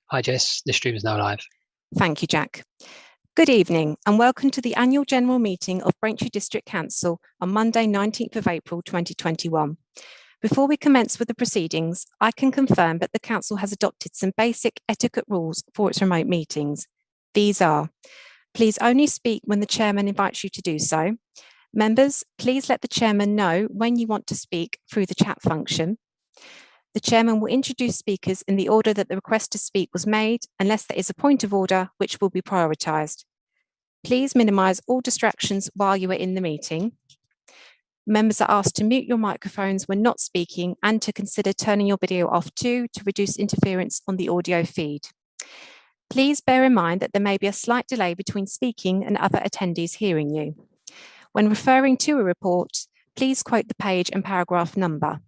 Hi Jess, the stream is now live. Thank you, Jack. Good evening and welcome to the annual general meeting of Braintree District Council on Monday 19th of April 2021. Before we commence with the proceedings, I can confirm that the Council has adopted some basic etiquette rules for its remote meetings. These are: please only speak when the Chairman invites you to do so. Members, please let the Chairman know when you want to speak through the chat function. The Chairman will introduce speakers in the order that the request to speak was made, unless there is a point of order which will be prioritised. Please minimise all distractions while you are in the meeting. Members are asked to mute your microphones when not speaking and to consider turning your video off too to reduce interference on the audio feed. Please bear in mind that there may be a slight delay between speaking and other attendees hearing you. When referring to a report, please quote the page and paragraph number.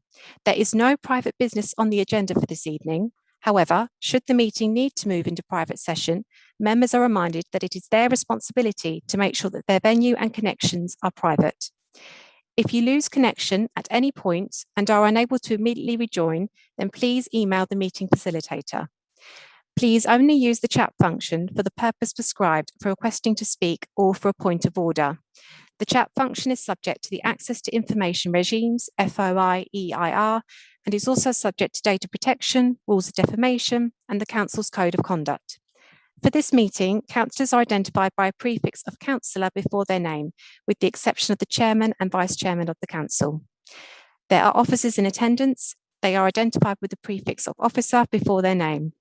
There is no private business on the agenda for this evening. However, should the meeting need to move into private session, members are reminded that it is their responsibility to make sure that their venue and connections are private. If you lose connection at any point and are unable to immediately rejoin, then please email the meeting facilitator. Please only use the chat function for the purpose prescribed for requesting to speak or for a point of order. The chat function is subject to the Access to Information Regimes, FOI, EIR, and is also subject to data protection, rules of defamation, and the Council's Code of Conduct. For this meeting, councillors are identified by a prefix of councillor before their name, with the exception of the Chairman and Vice Chairman of the Council. There are officers in attendance. They are identified with the prefix of officer before their name.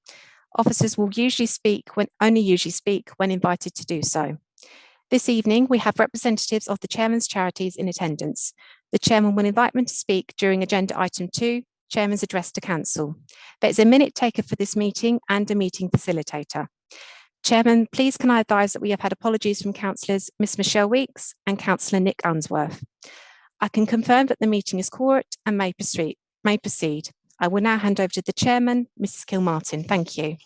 Officers will only usually speak when invited to do so. This evening, we have representatives of the Chairman's charities in attendance. The Chairman will invite them to speak during agenda item 2, Chairman's address to Council. There is a minute taker for this meeting and a meeting facilitator. Chairman, please can I advise that we have had apologies from councillors Ms Michelle Weeks and Councillor Nick Unsworth. I can confirm that the meeting is quorate and may proceed. I will now hand over to the Chairman, Mrs Kilmartin. Thank you.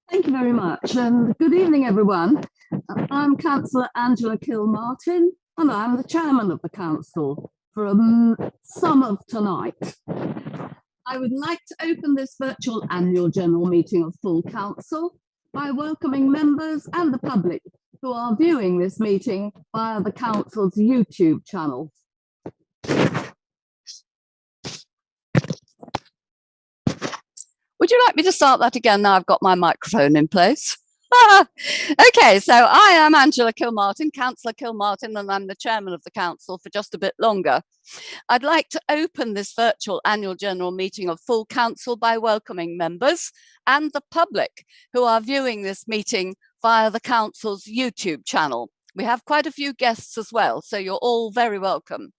Thank you very much, and good evening, everyone. I'm Councillor Angela Kilmartin, and I'm the Chairman of the Council for some of tonight. I would like to open this virtual annual general meeting of full Council by welcoming members and the public who are viewing this meeting via the Council's YouTube channel. Would you like me to start that again now I've got my microphone in place? Okay, so I am Angela Kilmartin, Councillor Kilmartin, and I'm the Chairman of the Council for just a bit longer. I'd like to open this virtual annual general meeting of full Council by welcoming members and the public who are viewing this meeting via the Council's YouTube channel. We have quite a few guests as well, so you're all very welcome.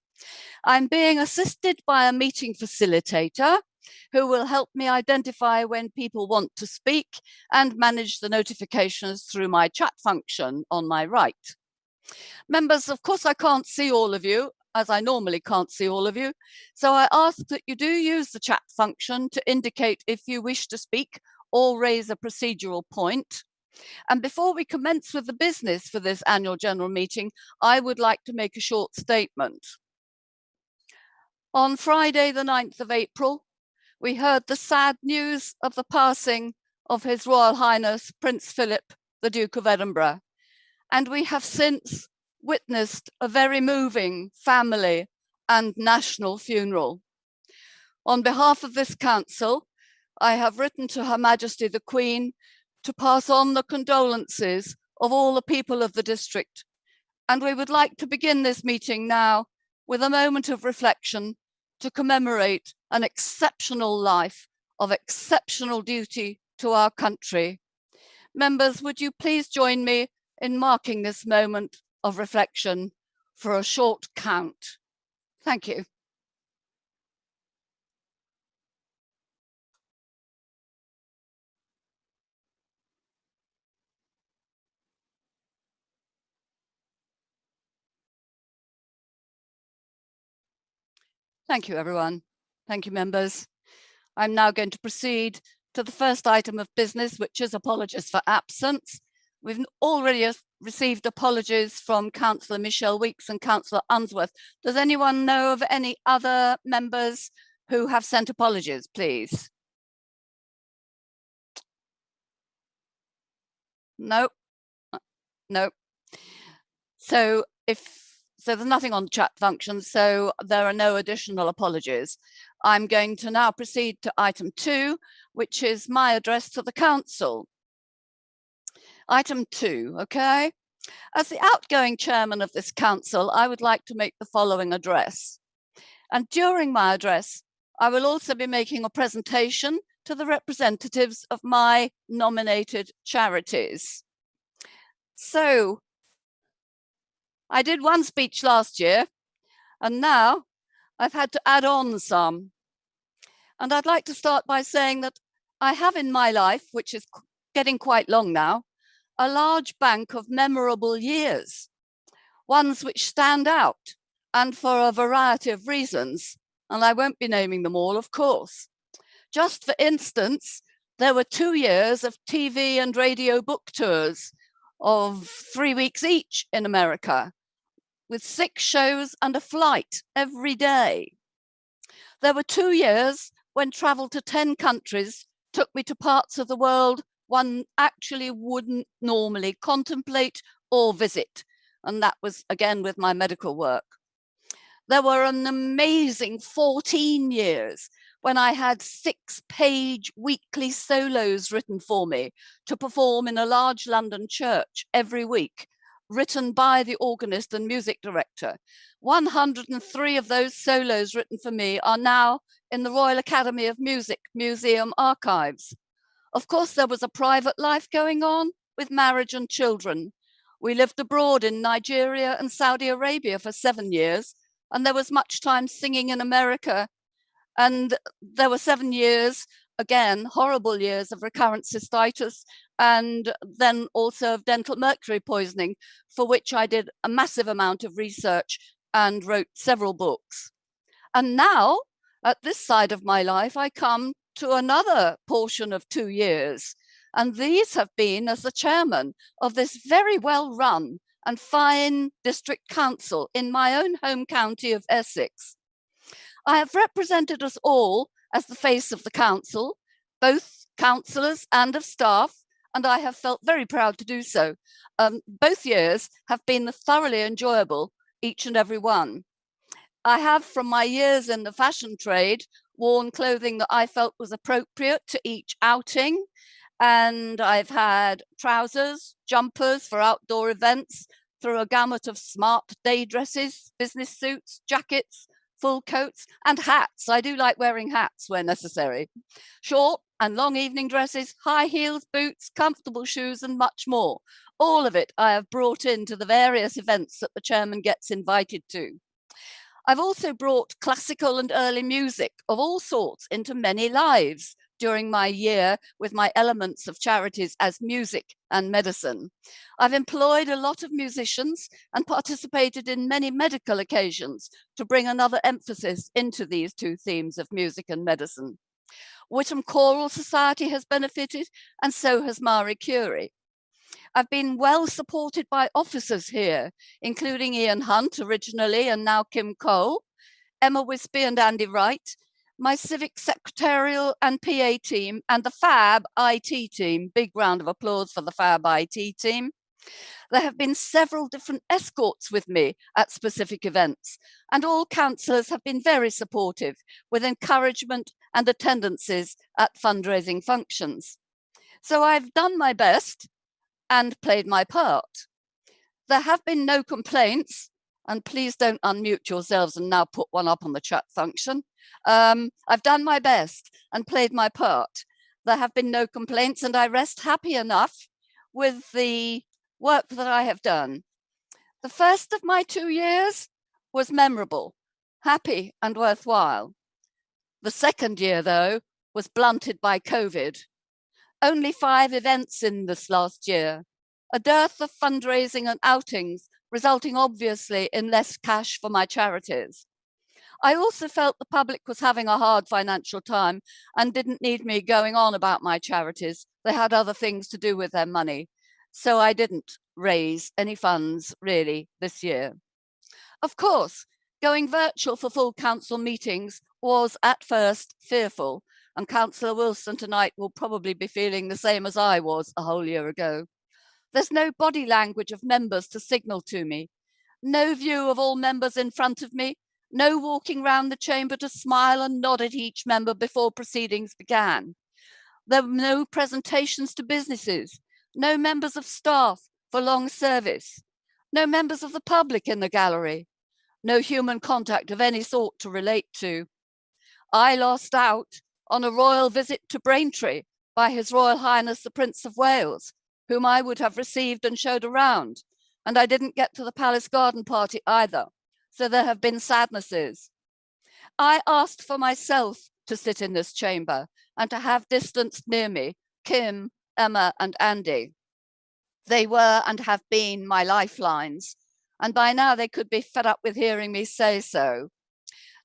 I'm being assisted by a meeting facilitator who will help me identify when people want to speak and manage the notifications through my chat function on my right. Members, of course, I can't see all of you, as I normally can't see all of you, so I ask that you do use the chat function to indicate if you wish to speak or raise a procedural point. And before we commence with the business for this annual general meeting, I would like to make a short statement. On Friday, the 9th of April, we heard the sad news of the passing of His Royal Highness Prince Philip, the Duke of Edinburgh, and we have since witnessed a very moving family and national funeral. On behalf of this council, I have written to Her Majesty the Queen to pass on the condolences of all the people of the district, and we would like to begin this meeting now with a moment of reflection to commemorate an exceptional life of exceptional duty to our country. Members, would you please join me in marking this moment of reflection for a short count? Thank you. Thank you, everyone. Thank you, members. I'm now going to proceed to the first item of business, which is apologies for absence. We've already received apologies from Councillor Michelle Weeks and Councillor Unsworth. Does anyone know of any other members who have sent apologies, please? No, no. So there's nothing on chat functions, so there are no additional apologies. I'm going to now proceed to item 2, which is my address to the council. Item 2, okay? As the outgoing chairman of this council, I would like to make the following address. And during my address, I will also be making a presentation to the representatives of my nominated charities. So I did one speech last year, and now I've had to add on some. And I'd like to start by saying that I have in my life, which is getting quite long now, a large bank of memorable years, ones which stand out, and for a variety of reasons. And I won't be naming them all, of course. Just for instance, there were 2 years of TV and radio book tours of 3 weeks each in America, with 6 shows and a flight every day. There were 2 years when travel to 10 countries took me to parts of the world one actually wouldn't normally contemplate or visit. And that was again with my medical work. There were an amazing 14 years when I had 6-page weekly solos written for me to perform in a large London church every week, written by the organist and music director. 103 of those solos written for me are now in the Royal Academy of Music Museum archives. Of course, there was a private life going on with marriage and children. We lived abroad in Nigeria and Saudi Arabia for 7 years, and there was much time singing in America. And there were 7 years, again, horrible years of recurrent cystitis, and then also of dental mercury poisoning, for which I did a massive amount of research and wrote several books. And now, at this side of my life, I come to another portion of 2 years. And these have been as the chairman of this very well run and fine district council in my own home county of Essex. I have represented us all as the face of the council, both councillors and of staff, and I have felt very proud to do so. Both years have been thoroughly enjoyable, each and every one. I have, from my years in the fashion trade, worn clothing that I felt was appropriate to each outing. And I've had trousers, jumpers for outdoor events, through a gamut of smart day dresses, business suits, jackets, full coats, and hats. I do like wearing hats where necessary. Short and long evening dresses, high heels, boots, comfortable shoes, and much more. All of it I have brought into the various events that the chairman gets invited to. I've also brought classical and early music of all sorts into many lives during my year with my elements of charities as music and medicine. I've employed a lot of musicians and participated in many medical occasions to bring another emphasis into these two themes of music and medicine. Whittam Choral Society has benefited, and so has Marie Curie. I've been well supported by officers here, including Ian Hunt originally and now Kim Cole, Emma Wispy and Andy Wright, my Civic secretarial and PA team, and the Fab IT team. Big round of applause for the Fab IT team. There have been several different escorts with me at specific events, and all councillors have been very supportive with encouragement and attendances at fundraising functions. So I've done my best and played my part. There have been no complaints, and please don't unmute yourselves and now put one up on the chat function. I've done my best and played my part. There have been no complaints, and I rest happy enough with the work that I have done. The first of my 2 years was memorable, happy and worthwhile. The second year, though, was blunted by COVID. Only 5 events in this last year, a dearth of fundraising and outings, resulting obviously in less cash for my charities. I also felt the public was having a hard financial time and didn't need me going on about my charities. They had other things to do with their money. So I didn't raise any funds really this year. Of course, going virtual for full council meetings was at first fearful, and Councillor Wilson tonight will probably be feeling the same as I was a whole year ago. There's no body language of members to signal to me. No view of all members in front of me. No walking round the chamber to smile and nod at each member before proceedings began. There were no presentations to businesses. No members of staff for long service. No members of the public in the gallery. No human contact of any sort to relate to. I lost out on a royal visit to Braintree by His Royal Highness the Prince of Wales, whom I would have received and showed around. And I didn't get to the Palace Garden Party either, so there have been sadnesses. I asked for myself to sit in this chamber and to have distanced near me Kim, Emma, and Andy. They were and have been my lifelines, and by now they could be fed up with hearing me say so.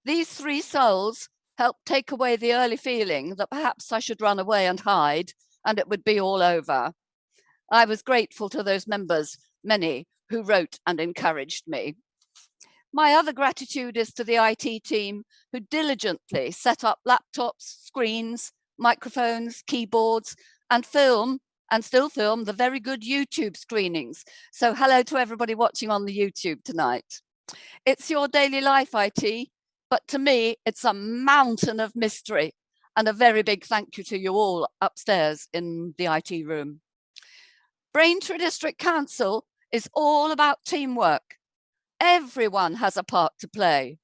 These three souls helped take away the early feeling that perhaps I should run away and hide, and it would be all over. I was grateful to those members, many, who wrote and encouraged me. My other gratitude is to the IT team who diligently set up laptops, screens, microphones, keyboards, and still film the very good YouTube screenings. So hello to everybody watching on the YouTube tonight. It's your daily life, IT, but to me, it's a mountain of mystery, and a very big thank you to you all upstairs in the IT room. Braintree District Council is all about teamwork. Everyone has a part to play.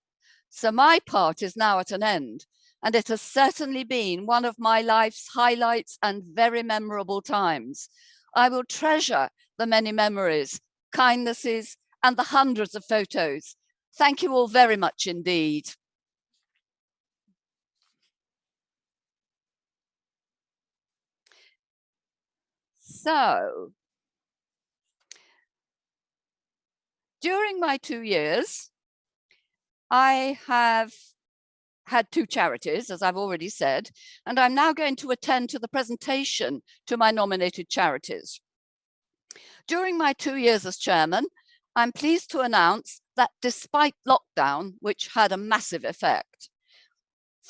So my part is now at an end, and it has certainly been one of my life's highlights and very memorable times. I will treasure the many memories, kindnesses, and the hundreds of photos. Thank you all very much indeed. So, during my 2 years, I have had 2 charities, as I've already said, and I'm now going to attend to the presentation to my nominated charities. During my 2 years as chairman, I'm pleased to announce that despite lockdown, which had a massive effect,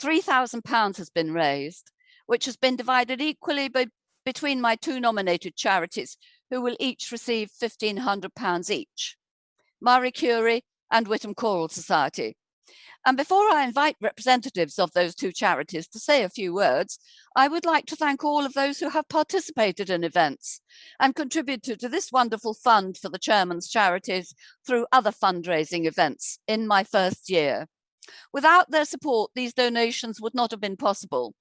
£3,000 has been raised, which has been divided equally between my 2 nominated charities, who will each receive £1,500 each, Marie Curie and Whittam Choral Society. And before I invite representatives of those 2 charities to say a few words, I would like to thank all of those who have participated in events and contributed to this wonderful fund for the chairman's charities through other fundraising events in my first year. Without their support, these donations would not have been possible.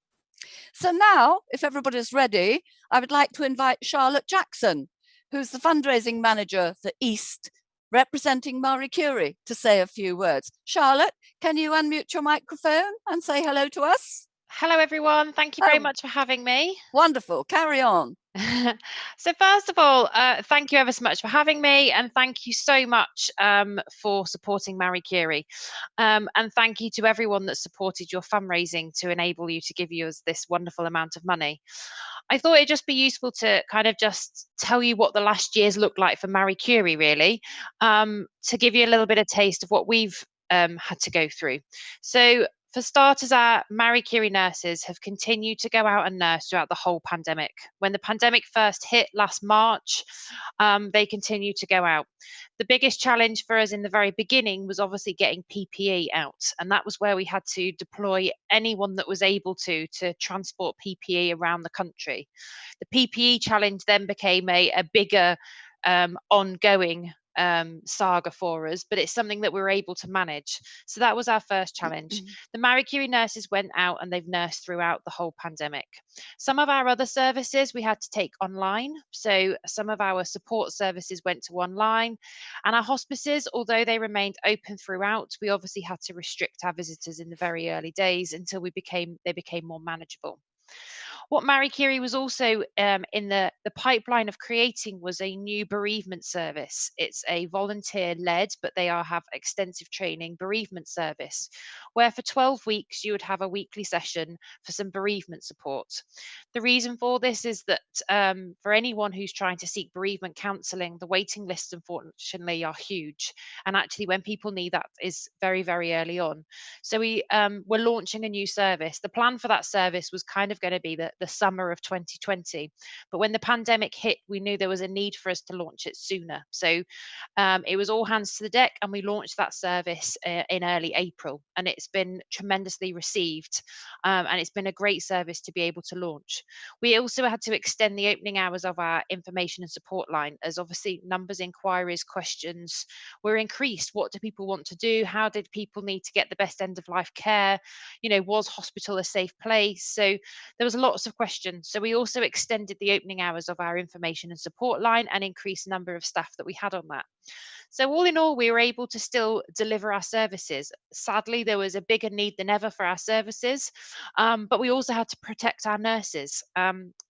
So now, if everybody's ready, I would like to invite Charlotte Jackson, who's the fundraising manager for East, representing Marie Curie, to say a few words. Charlotte, can you unmute your microphone and say hello to us? Hello, everyone. Thank you very much for having me. Wonderful. Carry on. So first of all, thank you ever so much for having me, and thank you so much for supporting Marie Curie. And thank you to everyone that supported your fundraising to enable you to give us this wonderful amount of money. I thought it'd just be useful to kind of just tell you what the last years looked like for Marie Curie, really, to give you a little bit of taste of what we've had to go through. So for starters, our Marie Curie nurses have continued to go out and nurse throughout the whole pandemic. When the pandemic first hit last March, they continued to go out. The biggest challenge for us in the very beginning was obviously getting PPE out, and that was where we had to deploy anyone that was able to transport PPE around the country. The PPE challenge then became a bigger ongoing saga for us, but it's something that we were able to manage. So that was our first challenge. The Marie Curie nurses went out and they've nursed throughout the whole pandemic. Some of our other services we had to take online. So some of our support services went to online, and our hospices, although they remained open throughout, we obviously had to restrict our visitors in the very early days until they became more manageable. What Marie Curie was also in the pipeline of creating was a new bereavement service. It's a volunteer-led, but they have extensive training bereavement service, where for 12 weeks you would have a weekly session for some bereavement support. The reason for this is that for anyone who's trying to seek bereavement counselling, the waiting lists unfortunately are huge, and actually when people need that is very, very early on. So we're launching a new service. The plan for that service was kind of going to be that the summer of 2020. But when the pandemic hit, we knew there was a need for us to launch it sooner. So it was all hands to the deck, and we launched that service in early April, and it's been tremendously received, and it's been a great service to be able to launch. We also had to extend the opening hours of our information and support line, as obviously numbers, inquiries, questions were increased. What do people want to do? How did people need to get the best end of life care? You know, was hospital a safe place? So there was lots of questions. So we also extended the opening hours of our information and support line and increased the number of staff that we had on that. So all in all, we were able to still deliver our services. Sadly, there was a bigger need than ever for our services, but we also had to protect our nurses.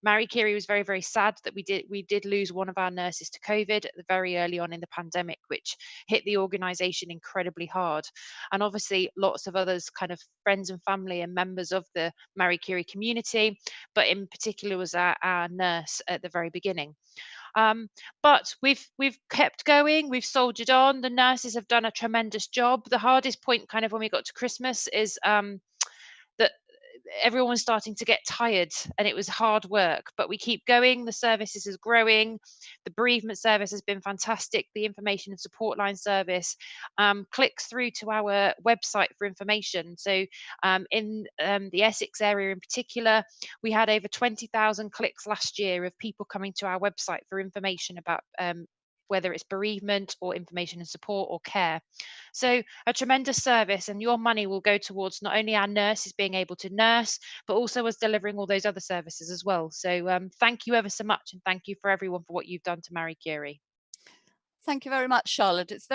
Marie Curie was very, very sad that we did lose one of our nurses to COVID very early on in the pandemic, which hit the organisation incredibly hard. And obviously, lots of others, kind of friends and family and members of the Marie Curie community, but in particular was our nurse at the very beginning. But we've kept going, we've soldiered on. The nurses have done a tremendous job. The hardest point kind of when we got to Christmas is that everyone was starting to get tired, and it was hard work, but we keep going. The services is growing. The bereavement service has been fantastic. The information and support line service clicks through to our website for information. So in the Essex area in particular, we had over 20,000 clicks last year of people coming to our website for information about whether it's bereavement or information and support or care. So a tremendous service, and your money will go towards not only our nurses being able to nurse, but also us delivering all those other services as well. So thank you ever so much, and thank you for everyone for what you've done to Marie Curie. Thank you very much, Charlotte. It's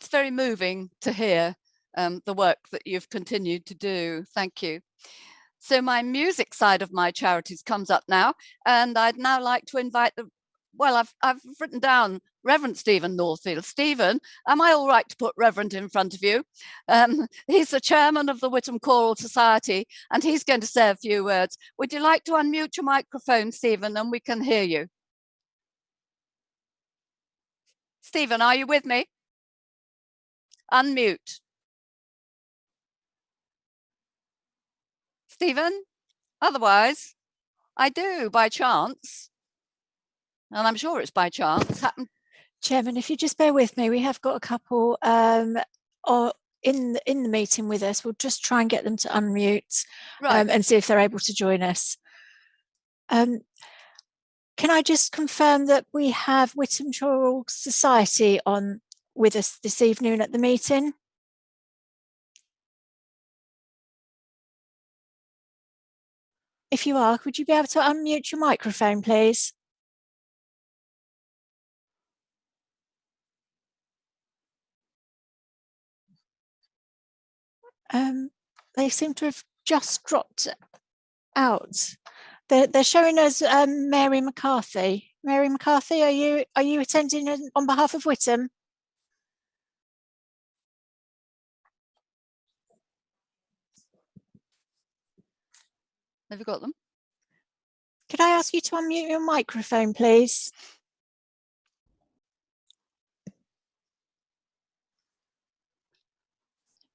very moving to hear the work that you've continued to do. Thank you. So my music side of my charities comes up now, and I'd now like to invite I've written down Reverend Stephen Northfield. Stephen, am I all right to put Reverend in front of you? He's the chairman of the Whittam Choral Society, and he's going to say a few words. Would you like to unmute your microphone, Stephen, and we can hear you? Stephen, are you with me? Unmute. Stephen? Otherwise, I do by chance. And I'm sure it's by chance. Chairman, if you just bear with me, we have got a couple in the meeting with us. We'll just try and get them to unmute, right. And see if they're able to join us. Can I just confirm that we have Whittam Choral Society on with us this evening at the meeting? If you are, would you be able to unmute your microphone, please? They seem to have just dropped out. They're showing us Mary McCarthy. Mary McCarthy, are you attending on behalf of Whittam? Have you got them? Could I ask you to unmute your microphone, please?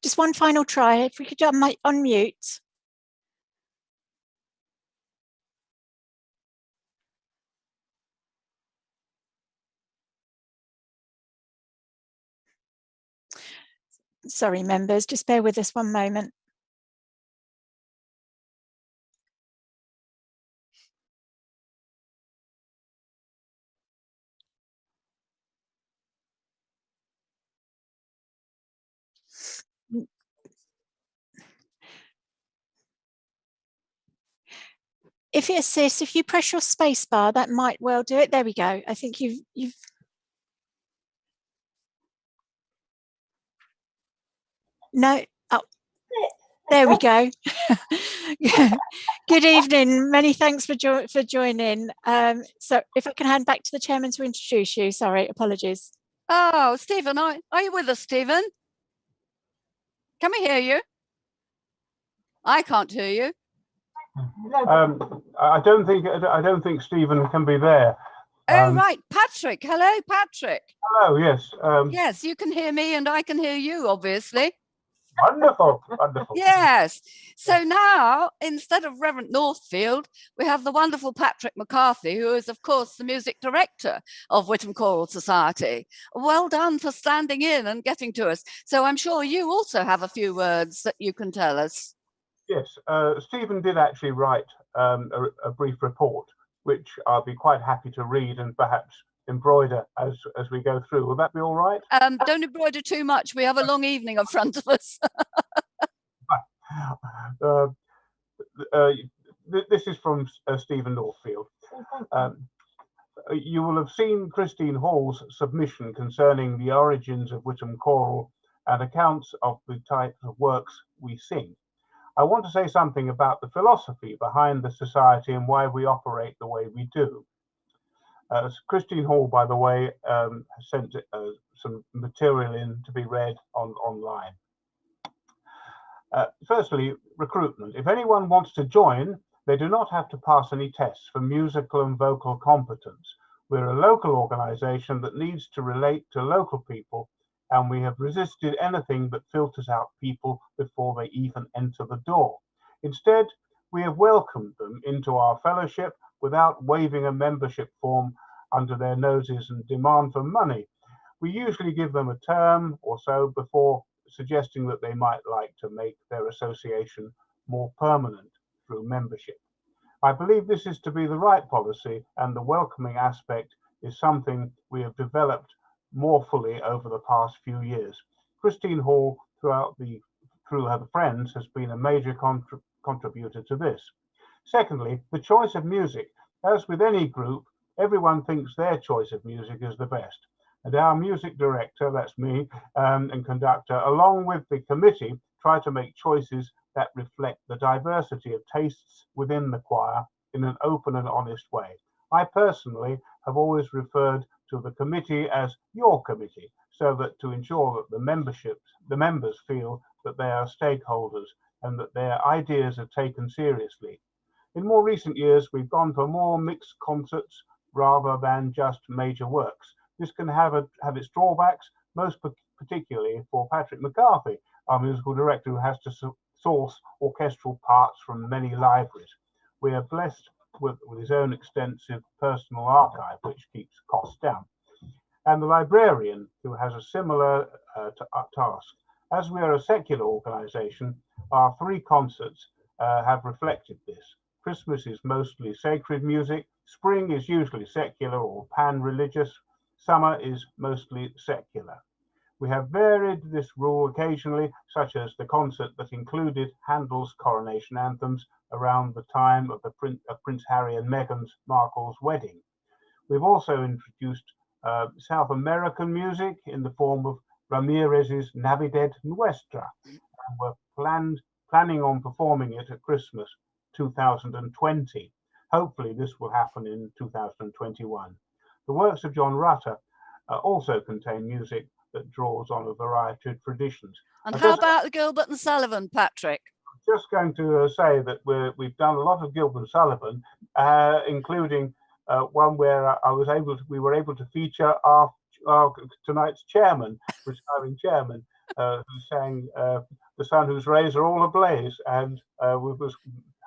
Just one final try. If we could unmute. Sorry, members, just bear with us one moment. If it assists, if you press your space bar, that might well do it. There we go. I think you've no. Oh, there we go. Good evening. Many thanks for joining. So if I can hand back to the chairman to introduce you. Sorry, apologies. Oh, Stephen, are you with us, Stephen? Can we hear you? I can't hear you. I don't think Stephen can be there. Oh, right, Patrick. Hello, Patrick. Hello. Yes. Yes, you can hear me, and I can hear you, obviously. Wonderful, wonderful. Yes. So now, instead of Reverend Northfield, we have the wonderful Patrick Mccarthy, who is, of course, the music director of Whittam Choral Society. Well done for standing in and getting to us. So I'm sure you also have a few words that you can tell us. Yes, Stephen did actually write a brief report, which I'll be quite happy to read and perhaps embroider as we go through. Will that be all right? Don't embroider too much. We have a long evening in front of us. This is from Stephen Northfield. You will have seen Christine Hall's submission concerning the origins of Whittam Choral and accounts of the types of works we sing. I want to say something about the philosophy behind the society and why we operate the way we do. Christine Hall, by the way, has sent some material in to be read online. Firstly, recruitment. If anyone wants to join, they do not have to pass any tests for musical and vocal competence. We're a local organisation that needs to relate to local people, and we have resisted anything that filters out people before they even enter the door. Instead, we have welcomed them into our fellowship without waving a membership form under their noses and demand for money. We usually give them a term or so before suggesting that they might like to make their association more permanent through membership. I believe this is to be the right policy, and the welcoming aspect is something we have developed more fully over the past few years. Christine Hall, through her friends, has been a major contributor to this. Secondly, the choice of music. As with any group, everyone thinks their choice of music is the best. And our music director, that's me, and conductor, along with the committee, try to make choices that reflect the diversity of tastes within the choir in an open and honest way. I personally have always referred to the committee as your committee, so that to ensure that the members feel that they are stakeholders and that their ideas are taken seriously. In more recent years, we've gone for more mixed concerts rather than just major works. This can have its drawbacks, most particularly for Patrick Mccarthy, our musical director, who has to source orchestral parts from many libraries. We are blessed with his own extensive personal archive, which keeps costs down, and the librarian, who has a similar task. As we are a secular organisation, our 3 concerts have reflected this. Christmas is mostly sacred music, spring is usually secular or pan-religious, summer is mostly secular. We have varied this rule occasionally, such as the concert that included Handel's coronation anthems around the time of Prince Harry and Meghan Markle's wedding. We've also introduced South American music in the form of Ramirez's Navidad Nuestra, and we're planning on performing it at Christmas 2020. Hopefully this will happen in 2021. The works of John Rutter also contain music that draws on a variety of traditions. And how about the Gilbert and Sullivan, Patrick? I'm just going to say that we've done a lot of Gilbert and Sullivan, including one where we were able to feature our tonight's chairman, retiring chairman, who sang "The Sun Whose Rays Are All Ablaze," and was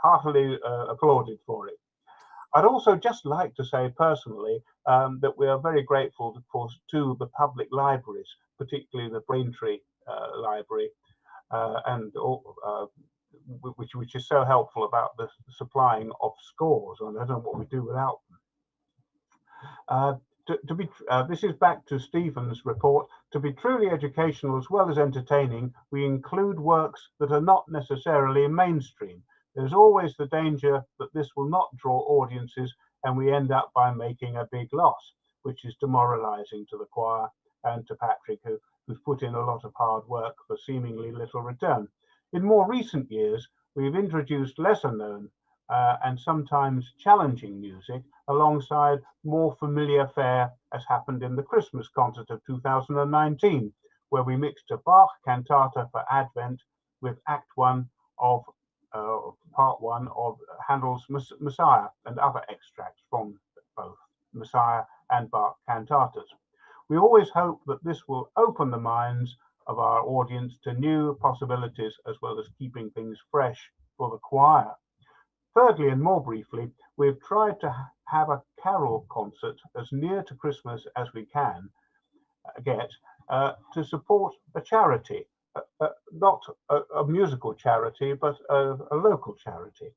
heartily applauded for it. I'd also just like to say personally that we are very grateful, of course, to the public libraries, particularly the Braintree Library, and which is so helpful about the supplying of scores. And I don't know what we do without them. This is back to Stephen's report. To be truly educational as well as entertaining, we include works that are not necessarily mainstream. There's always the danger that this will not draw audiences and we end up by making a big loss, which is demoralizing to the choir and to Patrick, who's put in a lot of hard work for seemingly little return. In more recent years, we've introduced lesser known and sometimes challenging music alongside more familiar fare, as happened in the Christmas concert of 2019, where we mixed a Bach cantata for Advent with Act 1 of Part 1 of Handel's Messiah and other extracts from both Messiah and Bach cantatas. We always hope that this will open the minds of our audience to new possibilities, as well as keeping things fresh for the choir. Thirdly, and more briefly, we've tried to have a carol concert as near to Christmas as we can get to support a charity, not a musical charity, but a local charity.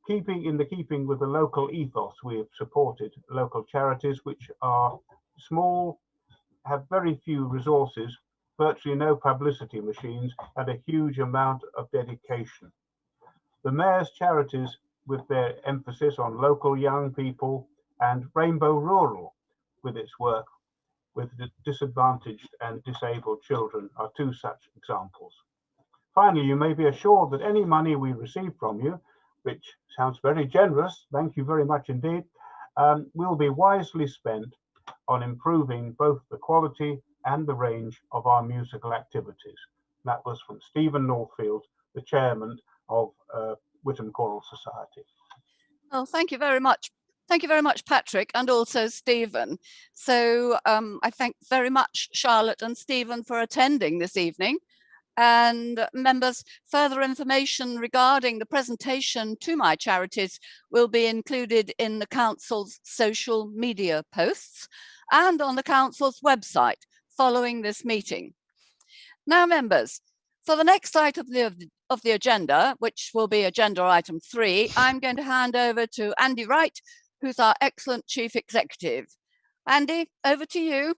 Keeping with the local ethos, we have supported local charities which are small, have very few resources, virtually no publicity machines, and a huge amount of dedication. The Mayor's charities, with their emphasis on local young people, and Rainbow Rural, with its work with disadvantaged and disabled children, are two such examples. Finally, you may be assured that any money we receive from you, which sounds very generous, thank you very much indeed, will be wisely spent on improving both the quality and the range of our musical activities. That was from Stephen Northfield, the chairman of Witham Choral Society. Well, thank you very much. Thank you very much, Patrick, and also Stephen. So I thank very much Charlotte and Stephen for attending this evening. And members, further information regarding the presentation to my charities will be included in the Council's social media posts and on the Council's website following this meeting. Now, members, for the next item of the agenda, which will be agenda item 3, I'm going to hand over to Andy Wright, who's our excellent Chief Executive. Andy, over to you.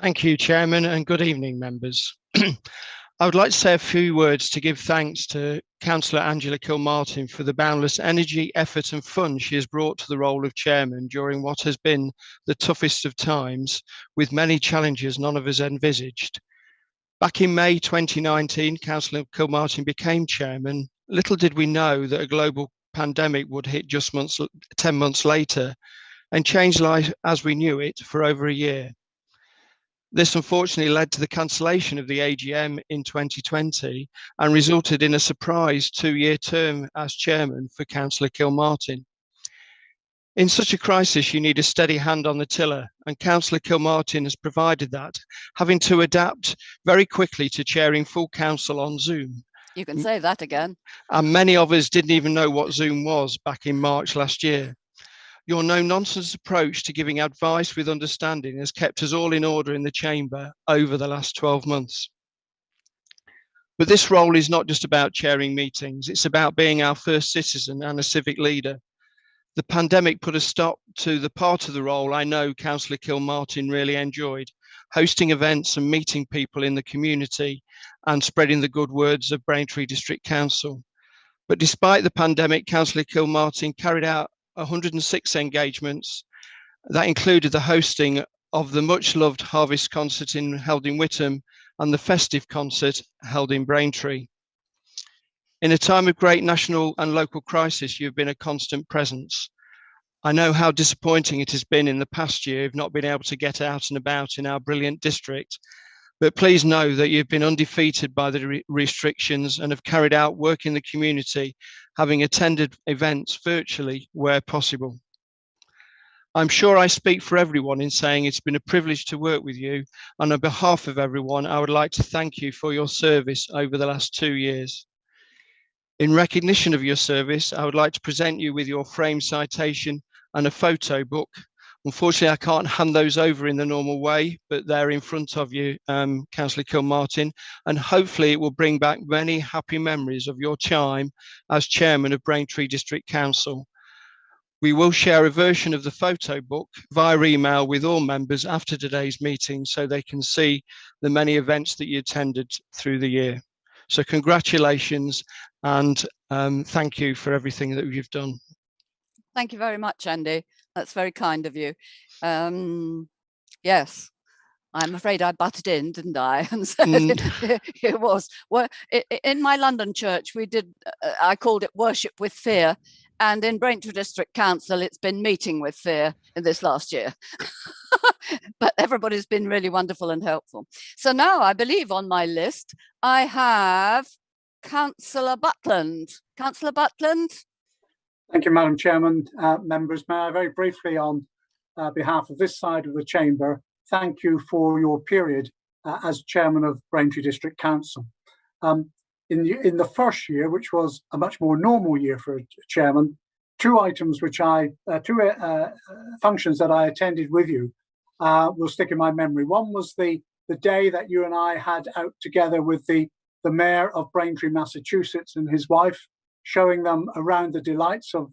Thank you, Chairman, and good evening, members. I would like to say a few words to give thanks to Councillor Angela Kilmartin for the boundless energy, effort and fun she has brought to the role of Chairman during what has been the toughest of times, with many challenges none of us envisaged. Back in May 2019, Councillor Kilmartin became Chairman. Little did we know that a global pandemic would hit just 10 months later and change life as we knew it for over a year. This unfortunately led to the cancellation of the AGM in 2020 and resulted in a surprise 2-year term as chairman for Councillor Kilmartin. In such a crisis, you need a steady hand on the tiller, and Councillor Kilmartin has provided that, having to adapt very quickly to chairing full council on Zoom. You can say that again. And many of us didn't even know what Zoom was back in March last year. Your no-nonsense approach to giving advice with understanding has kept us all in order in the chamber over the last 12 months. But this role is not just about chairing meetings, it's about being our first citizen and a civic leader. The pandemic put a stop to the part of the role I know Councillor Kilmartin really enjoyed, hosting events and meeting people in the community and spreading the good words of Braintree District Council. But despite the pandemic, Councillor Kilmartin carried out 106 engagements. That included the hosting of the much loved Harvest concert held in Witham and the festive concert held in Braintree. In a time of great national and local crisis, you've been a constant presence. I know how disappointing it has been in the past year of not being able to get out and about in our brilliant district, but please know that you've been undefeated by the restrictions and have carried out work in the community, having attended events virtually where possible. I'm sure I speak for everyone in saying it's been a privilege to work with you, and on behalf of everyone, I would like to thank you for your service over the last 2 years. In recognition of your service, I would like to present you with your framed citation and a photo book. Unfortunately, I can't hand those over in the normal way, but they're in front of you, Councillor Kilmartin, and hopefully it will bring back many happy memories of your time as Chairman of Braintree District Council. We will share a version of the photo book via email with all members after today's meeting so they can see the many events that you attended through the year. So congratulations and thank you for everything that you've done. Thank you very much, Andy. That's very kind of you. Yes, I'm afraid I butted in, didn't I? And so it was. Well, in my London church, we did, I called it Worship with Fear. And in Braintree District Council, it's been Meeting with Fear in this last year. But everybody's been really wonderful and helpful. So now I believe on my list, I have Councillor Butland. Councillor Butland. Thank you, Madam Chairman. Members, may I very briefly on behalf of this side of the chamber, thank you for your period as chairman of Braintree District Council. In the first year, which was a much more normal year for a chairman, two items which two functions that I attended with you will stick in my memory. One was the day that you and I had out together with the mayor of Braintree, Massachusetts, and his wife, showing them around the delights of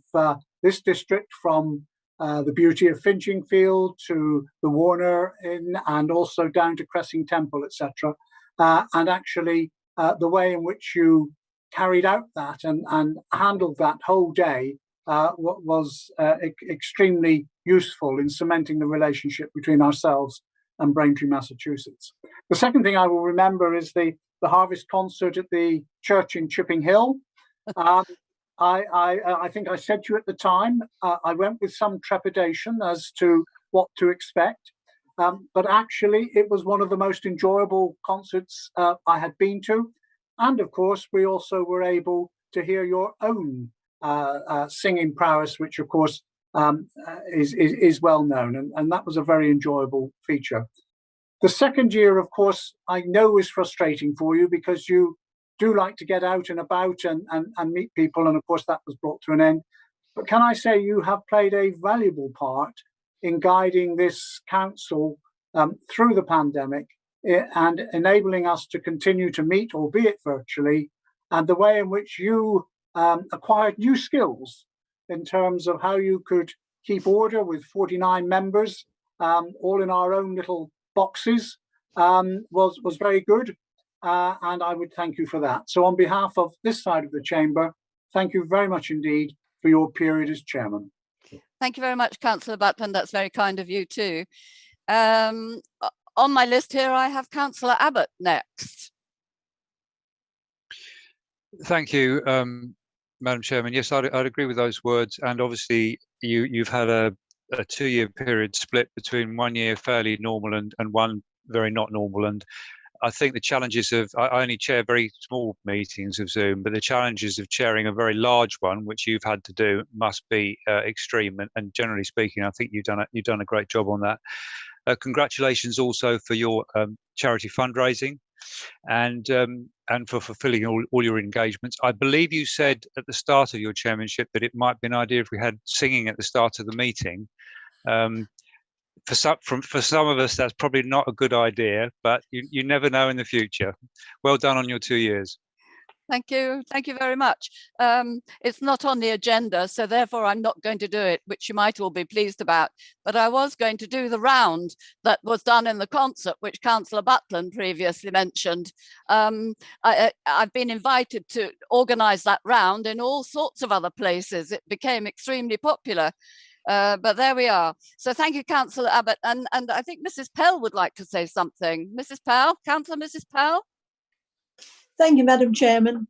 this district, from the beauty of Finchingfield to the Warner Inn, and also down to Cressing Temple, etc. And actually the way in which you carried out that and handled that whole day was extremely useful in cementing the relationship between ourselves and Braintree, Massachusetts. The second thing I will remember is the harvest concert at the church in Chipping Hill. I think I said to you at the time, I went with some trepidation as to what to expect, but actually it was one of the most enjoyable concerts I had been to. And of course, we also were able to hear your own singing prowess, which of course is well known, and that was a very enjoyable feature. The second year, of course, I know is frustrating for you because you do like to get out and about and meet people, and of course that was brought to an end. But can I say you have played a valuable part in guiding this council through the pandemic and enabling us to continue to meet, albeit virtually, and the way in which you acquired new skills in terms of how you could keep order with 49 members, all in our own little boxes, was very good. And I would thank you for that. So on behalf of this side of the chamber, thank you very much indeed for your period as chairman. Thank you very much, Councillor Butland. That's very kind of you too. On my list here, I have Councillor Abbott next. Thank you, Madam Chairman. Yes, I'd agree with those words. And obviously, you've had a 2-year period split between 1 year fairly normal and one very not normal. And I think the challenges of, I only chair very small meetings of Zoom, but the challenges of chairing a very large one, which you've had to do, must be extreme. And generally speaking, I think you've done a great job on that. Congratulations also for your charity fundraising and for fulfilling all your engagements. I believe you said at the start of your chairmanship that it might be an idea if we had singing at the start of the meeting. For some of us, that's probably not a good idea, but you never know in the future. Well done on your 2 years. Thank you very much. It's not on the agenda, so therefore I'm not going to do it, which you might all be pleased about. But I was going to do the round that was done in the concert, which Councillor Butland previously mentioned. I've been invited to organise that round in all sorts of other places. It became extremely popular. But there we are. So thank you, Councillor Abbott. And I think Mrs. Pell would like to say something. Mrs. Pell, Councillor Mrs. Pell. Thank you, Madam Chairman.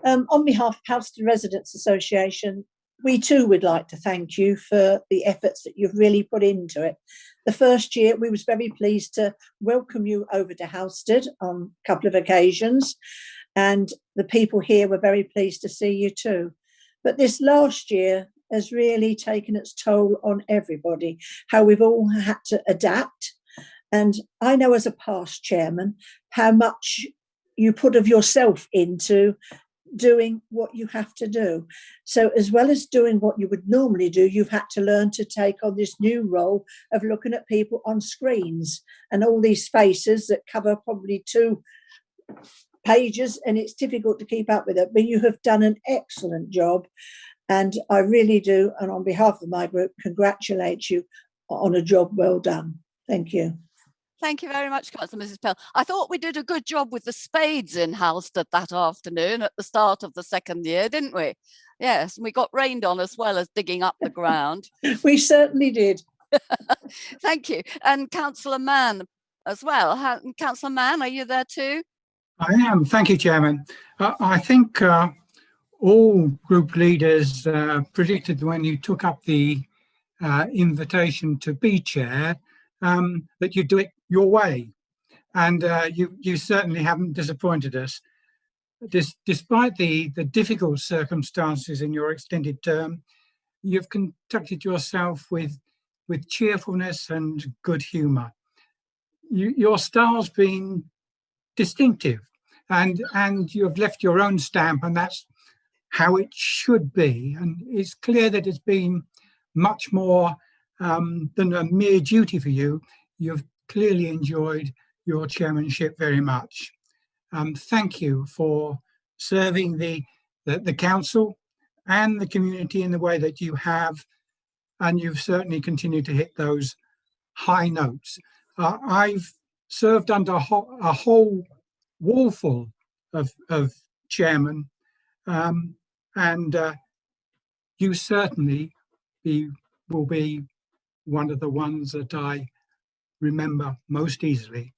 On behalf of Houston Residents Association, we too would like to thank you for the efforts that you've really put into it. The first year, we was very pleased to welcome you over to Houston on a couple of occasions, and the people here were very pleased to see you too. But this last year has really taken its toll on everybody, how we've all had to adapt. And I know as a past chairman how much you put of yourself into doing what you have to do. So as well as doing what you would normally do, you've had to learn to take on this new role of looking at people on screens and all these faces that cover probably 2 pages, and it's difficult to keep up with it. But you have done an excellent job, and I really do, and on behalf of my group, congratulate you on a job well done. Thank you. Thank you very much, Councillor Mrs. Pell. I thought we did a good job with the spades in Halstead that afternoon at the start of the second year, didn't we? Yes, we got rained on as well as digging up the ground. We certainly did. Thank you. And Councillor Mann as well. Councillor Mann, are you there too? I am. Thank you, Chairman. I think all group leaders predicted when you took up the invitation to be chair that you'd do it your way, and you certainly haven't disappointed us. Despite the difficult circumstances in your extended term, you've conducted yourself with cheerfulness and good humour. your style's been distinctive, and you have left your own stamp, and that's how it should be. And it's clear that it's been much more than a mere duty for you. You've clearly enjoyed your chairmanship very much. Thank you for serving the council and the community in the way that you have, and you've certainly continued to hit those high notes. I've served under a whole wall full of chairmen, and you certainly will be one of the ones that I remember most easily.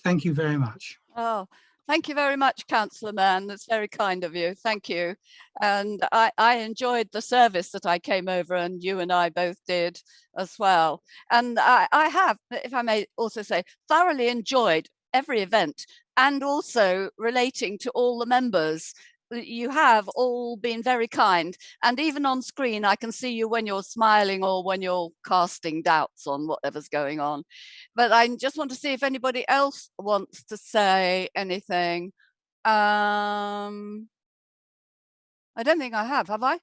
Thank you very much. Oh, thank you very much, Councillor Mann. That's very kind of you. Thank you. And I enjoyed the service that I came over, and you and I both did as well. And I have, if I may also say, thoroughly enjoyed every event, and also relating to all the members. You have all been very kind, and even on screen I can see you when you're smiling or when you're casting doubts on whatever's going on. But I just want to see if anybody else wants to say anything. I don't think I have I?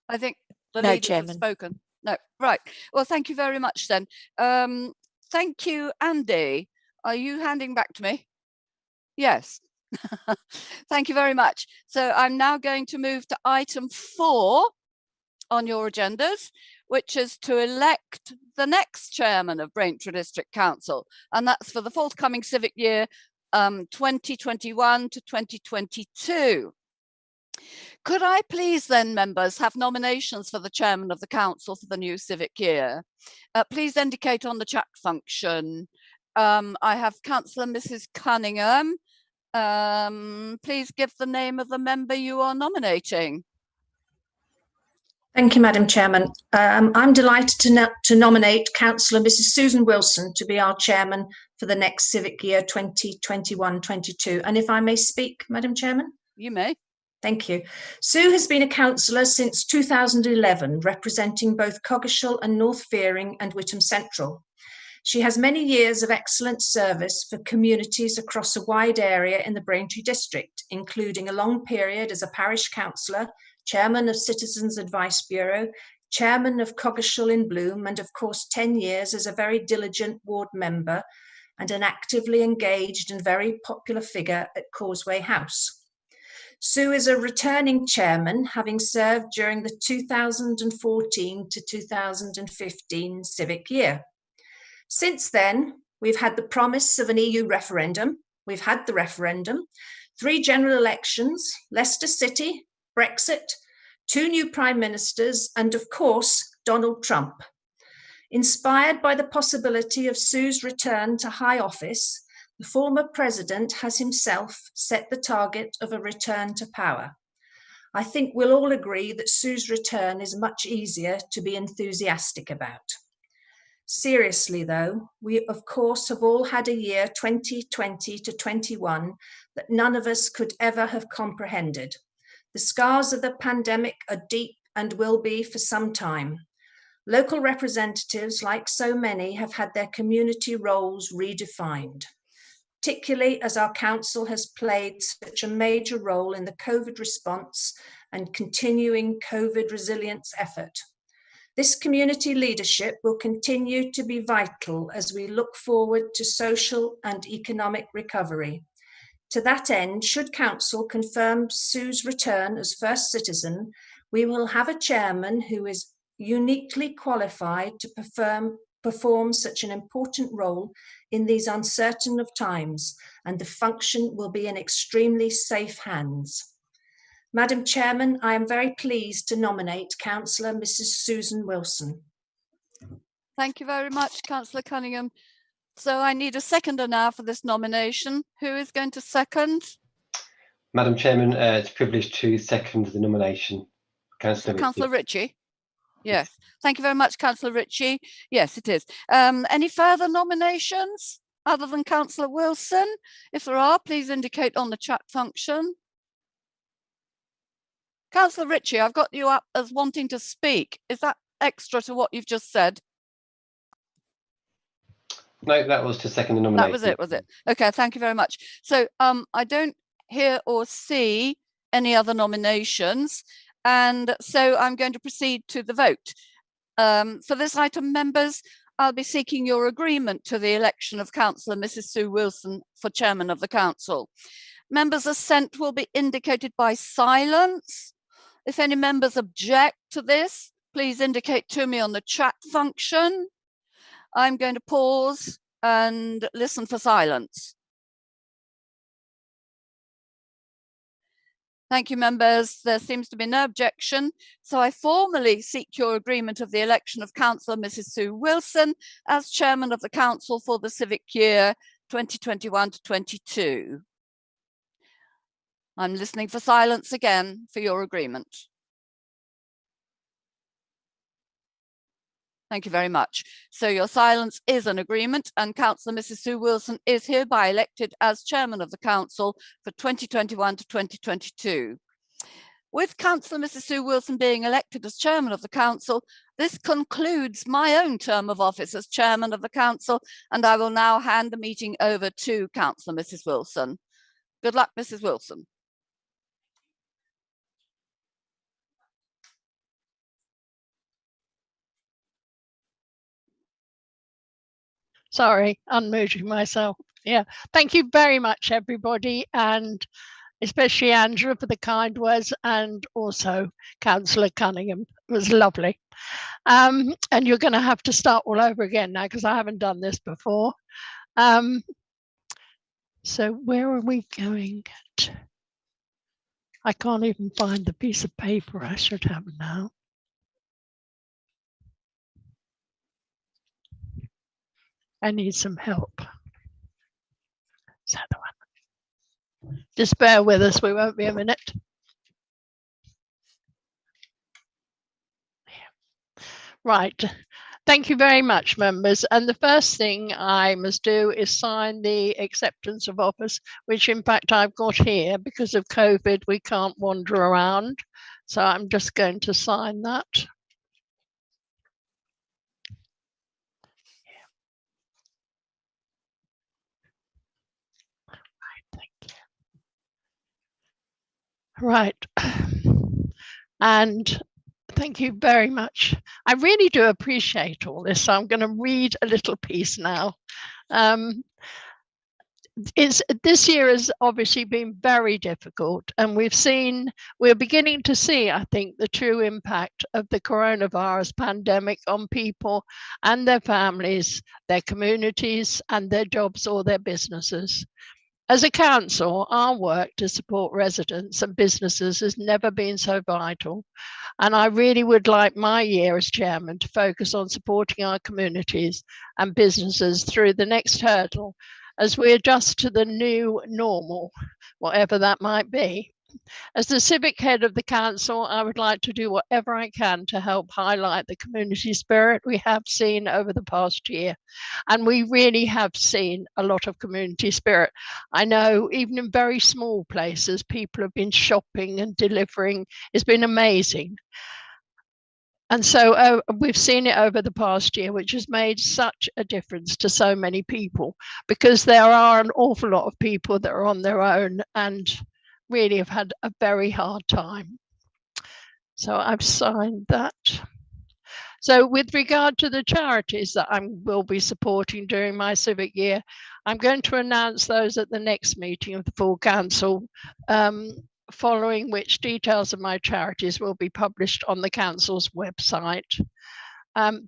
I think the No, leaders have Chairman. spoken. No, right. Well, thank you very much then. Thank you, Andy. Are you handing back to me? Yes. Thank you very much. So I'm now going to move to item 4 on your agendas, which is to elect the next chairman of Braintree District Council, and that's for the forthcoming civic year 2021 to 2022. Could I please then, members, have nominations for the chairman of the council for the new civic year? Please indicate on the chat function. I have Councillor Mrs. Cunningham. Please give the name of the member you are nominating. Thank you, Madam Chairman. I'm delighted to nominate Councillor Mrs. Susan Wilson to be our chairman for the next civic year 2021-22. And if I may speak, Madam Chairman? You may. Thank you. Sue has been a councillor since 2011, representing both Coggeshall and North Fearing and Witham Central. She has many years of excellent service for communities across a wide area in the Braintree district, including a long period as a parish councillor, chairman of Citizens Advice Bureau, chairman of Coggeshall in Bloom, and of course 10 years as a very diligent ward member and an actively engaged and very popular figure at Causeway House. Sue is a returning chairman, having served during the 2014 to 2015 civic year. Since then, we've had the promise of an EU referendum. We've had the referendum, 3 general elections, Leicester City, Brexit, 2 new prime ministers, and of course, Donald Trump. Inspired by the possibility of Sue's return to high office, the former president has himself set the target of a return to power. I think we'll all agree that Sue's return is much easier to be enthusiastic about. Seriously though, we of course have all had a year 2020 to 21 that none of us could ever have comprehended. The scars of the pandemic are deep and will be for some time. Local representatives, like so many, have had their community roles redefined, particularly as our council has played such a major role in the COVID response and continuing COVID resilience effort. This community leadership will continue to be vital as we look forward to social and economic recovery. To that end, should Council confirm Sue's return as first citizen, we will have a chairman who is uniquely qualified to perform such an important role in these uncertain of times, and the function will be in extremely safe hands. Madam Chairman, I am very pleased to nominate Councillor Mrs. Susan Wilson. Thank you very much, Councillor Cunningham. So I need a seconder now for this nomination. Who is going to second? Madam Chairman, it's a privilege to second the nomination. Councillor Ritchie? Yes. Thank you very much, Councillor Ritchie. Yes, it is. Any further nominations other than Councillor Wilson? If there are, please indicate on the chat function. Councillor Ritchie, I've got you up as wanting to speak. Is that extra to what you've just said? No, that was to second the nomination. That was it, was it? Okay, thank you very much. So I don't hear or see any other nominations, and so I'm going to proceed to the vote. For this item, members, I'll be seeking your agreement to the election of Councillor Mrs. Sue Wilson for Chairman of the Council. Members' assent will be indicated by silence. If any members object to this, please indicate to me on the chat function. I'm going to pause and listen for silence. Thank you, members. There seems to be no objection. So I formally seek your agreement of the election of Councillor Mrs. Sue Wilson as Chairman of the Council for the civic year 2021 to 22. I'm listening for silence again for your agreement. Thank you very much. So your silence is an agreement, and Councillor Mrs. Sue Wilson is hereby elected as Chairman of the Council for 2021 to 2022. With Councillor Mrs. Sue Wilson being elected as Chairman of the Council, this concludes my own term of office as Chairman of the Council, and I will now hand the meeting over to Councillor Mrs. Wilson. Good luck, Mrs. Wilson. Sorry, unmuting myself. Yeah, thank you very much, everybody, and especially Angela for the kind words, and also Councillor Cunningham. It was lovely. And you're going to have to start all over again now because I haven't done this before. So where are we going? I can't even find the piece of paper I should have now. I need some help. Is that the one? Just bear with us, we won't be a minute. Right, thank you very much, members. And the first thing I must do is sign the acceptance of office, which in fact I've got here because of COVID, we can't wander around. So I'm just going to sign that. Right, and thank you very much. I really do appreciate all this. So I'm going to read a little piece now. This year has obviously been very difficult, and we're beginning to see, I think, the true impact of the coronavirus pandemic on people and their families, their communities, and their jobs or their businesses. As a council, our work to support residents and businesses has never been so vital. And I really would like my year as chairman to focus on supporting our communities and businesses through the next hurdle as we adjust to the new normal, whatever that might be. As the civic head of the council, I would like to do whatever I can to help highlight the community spirit we have seen over the past year. And we really have seen a lot of community spirit. I know even in very small places, people have been shopping and delivering. It's been amazing. And so we've seen it over the past year, which has made such a difference to so many people, because there are an awful lot of people that are on their own and really have had a very hard time. So I've signed that. So with regard to the charities that I will be supporting during my civic year, I'm going to announce those at the next meeting of the full council, following which details of my charities will be published on the council's website.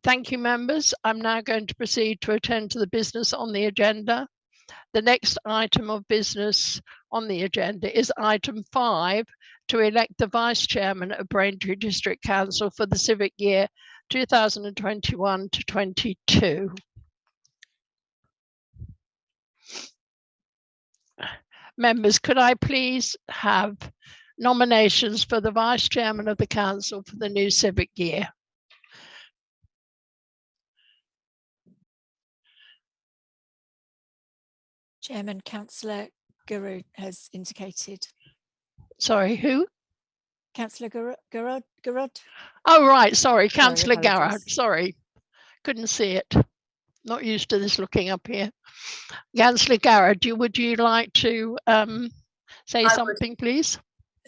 Thank you, members. I'm now going to proceed to attend to the business on the agenda. The next item of business on the agenda is item 5, to elect the Vice Chairman of Braintree District Council for the civic year 2021 to 22. Members, could I please have nominations for the Vice Chairman of the Council for the new civic year? Chairman, Councillor Guru has indicated. Sorry, who? Councillor Garrod. Oh, right, sorry, Councillor Garrod, sorry, couldn't see it. Not used to this looking up here. Councillor Garrett, would you like to say something, please?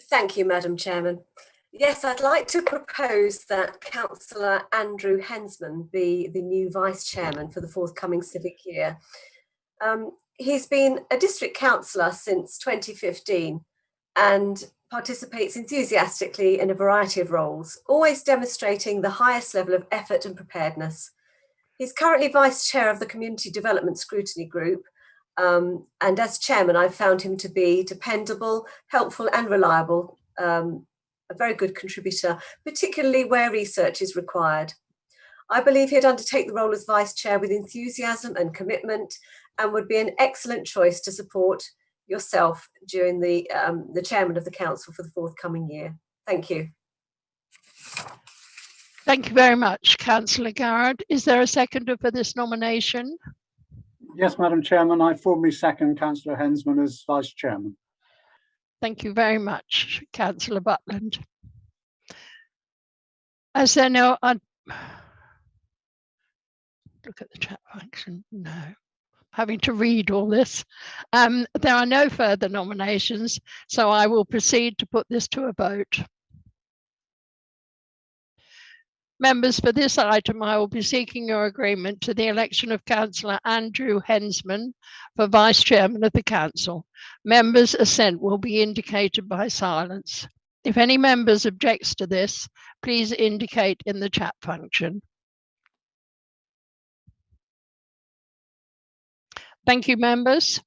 Thank you, Madam Chairman. Yes, I'd like to propose that Councillor Andrew Hensman be the new Vice Chairman for the forthcoming civic year. He's been a district councillor since 2015 and participates enthusiastically in a variety of roles, always demonstrating the highest level of effort and preparedness. He's currently Vice Chair of the Community Development Scrutiny Group, and as Chairman, I've found him to be dependable, helpful and reliable, a very good contributor, particularly where research is required. I believe he'd undertake the role as Vice Chair with enthusiasm and commitment and would be an excellent choice to support yourself during the Chairman of the Council for the forthcoming year. Thank you. Thank you very much, Councillor Garrett. Is there a seconder for this nomination? Yes, Madam Chairman, I formally second Councillor Hensman as Vice Chairman. Thank you very much, Councillor Butland. As there no, look at the chat function. No, having to read all this. There are no further nominations, so I will proceed to put this to a vote. Members, for this item, I will be seeking your agreement to the election of Councillor Andrew Hensman for Vice Chairman of the Council. Members' assent will be indicated by silence. If any members objects to this, please indicate in the chat function. Thank you, members.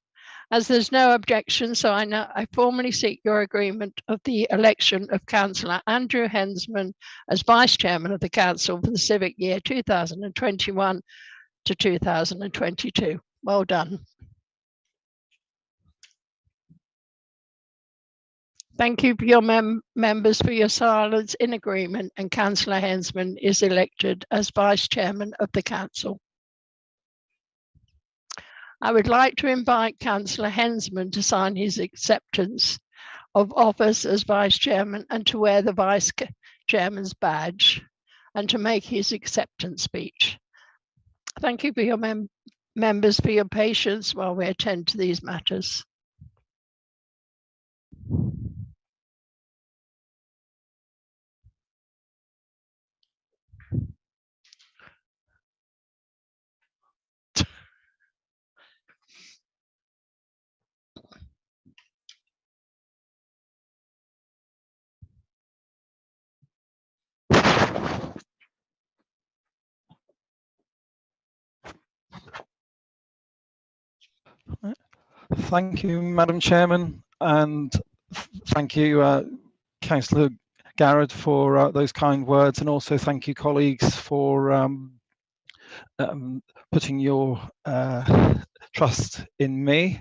As there's no objection, so I formally seek your agreement of the election of Councillor Andrew Hensman as Vice Chairman of the Council for the civic year 2021 to 2022. Well done. Thank you for your members for your silence in agreement, and Councillor Hensman is elected as Vice Chairman of the Council. I would like to invite Councillor Hensman to sign his acceptance of office as Vice Chairman and to wear the Vice Chairman's badge and to make his acceptance speech. Thank you for your members for your patience while we attend to these matters. Thank you, Madam Chairman, and thank you, Councillor Garrett, for those kind words, and also thank you, colleagues, for putting your trust in me.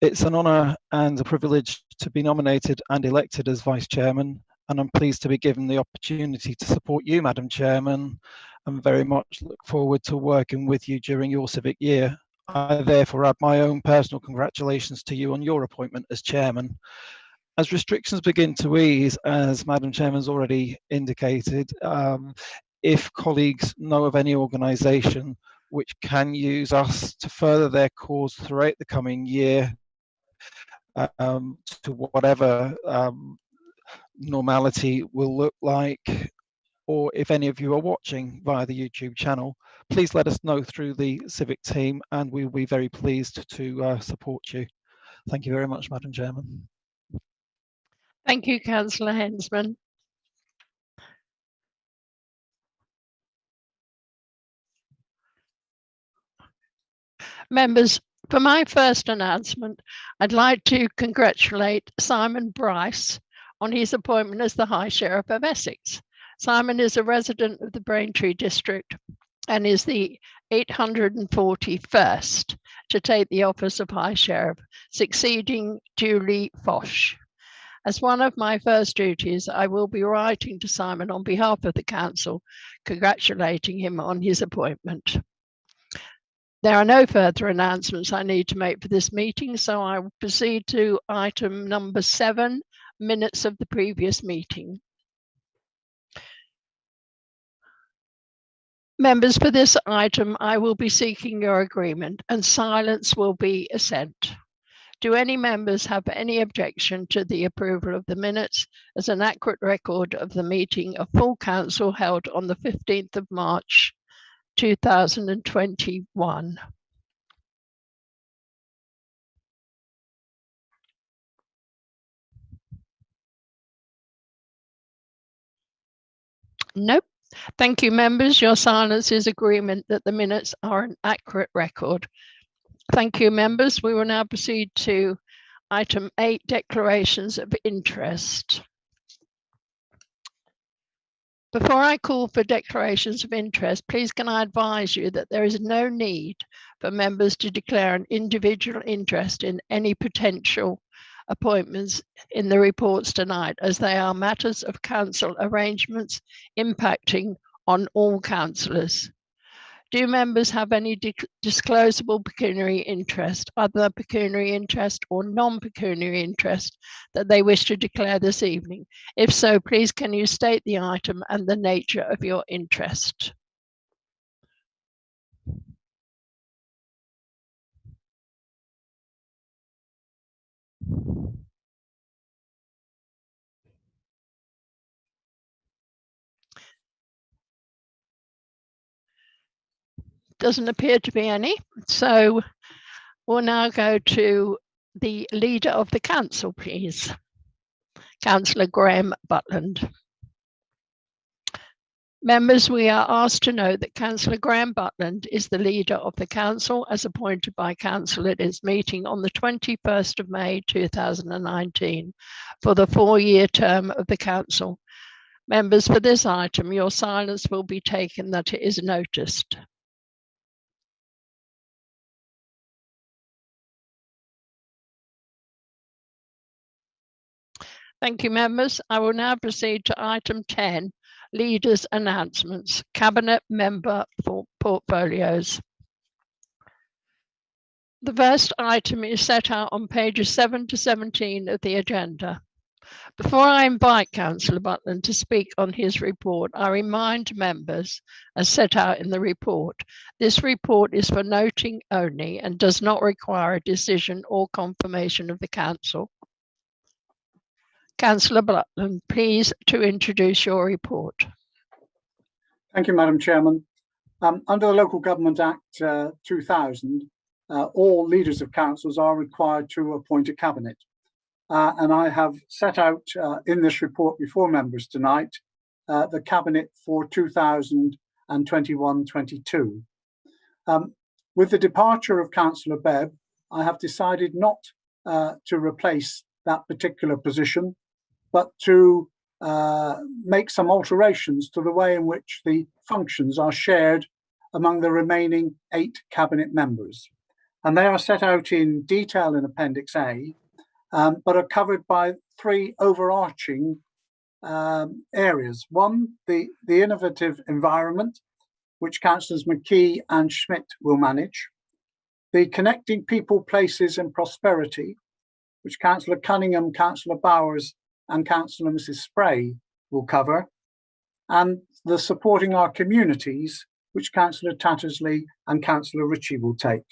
It's an honour and a privilege to be nominated and elected as Vice Chairman, and I'm pleased to be given the opportunity to support you, Madam Chairman, and very much look forward to working with you during your civic year. I therefore add my own personal congratulations to you on your appointment as Chairman. As restrictions begin to ease, as Madam Chairman's already indicated, if colleagues know of any organisation which can use us to further their cause throughout the coming year, to whatever normality will look like, or if any of you are watching via the YouTube channel, please let us know through the Civic team and we'll be very pleased to support you. Thank you very much, Madam Chairman. Thank you, Councillor Hensman. Members, for my first announcement, I'd like to congratulate Simon Bryce on his appointment as the High Sheriff of Essex. Simon is a resident of the Braintree district and is the 841st to take the office of High Sheriff, succeeding Julie Fosh. As one of my first duties, I will be writing to Simon on behalf of the Council, congratulating him on his appointment. There are no further announcements I need to make for this meeting, so I will proceed to item number 7, minutes of the previous meeting. Members, for this item, I will be seeking your agreement and silence will be assent. Do any members have any objection to the approval of the minutes as an accurate record of the meeting of full council held on the 15th of March 2021? Nope. Thank you, members. Your silence is agreement that the minutes are an accurate record. Thank you, members. We will now proceed to item 8, declarations of interest. Before I call for declarations of interest, please can I advise you that there is no need for members to declare an individual interest in any potential appointments in the reports tonight, as they are matters of council arrangements impacting on all councillors. Do members have any disclosable pecuniary interest, other pecuniary interest or non-pecuniary interest that they wish to declare this evening? If so, please can you state the item and the nature of your interest? Doesn't appear to be any. So we'll now go to the leader of the council, please. Councillor Graham Butland. Members, we are asked to note that Councillor Graham Butland is the leader of the council as appointed by council at its meeting on the 21st of May 2019 for the 4-year term of the council. Members, for this item, your silence will be taken that it is noticed. Thank you, members. I will now proceed to item 10, leaders' announcements, cabinet member for portfolios. The first item is set out on pages 7 to 17 of the agenda. Before I invite Councillor Butland to speak on his report, I remind members, as set out in the report, this report is for noting only and does not require a decision or confirmation of the council. Councillor Butland, please to introduce your report. Thank you, Madam Chairman. Under the Local Government Act 2000, all leaders of councils are required to appoint a cabinet. And I have set out in this report before members tonight the cabinet for 2021-22. With the departure of Councillor Bebb, I have decided not to replace that particular position, but to make some alterations to the way in which the functions are shared among the remaining 8 cabinet members. And they are set out in detail in Appendix A, but are covered by 3 overarching areas. One, the innovative environment, which Councillors McKee and Schmidt will manage. The connecting people, places and prosperity, which Councillor Cunningham, Councillor Bowers and Councillor Mrs Spray will cover, and the supporting our communities, which Councillor Tattersley and Councillor Ritchie will take.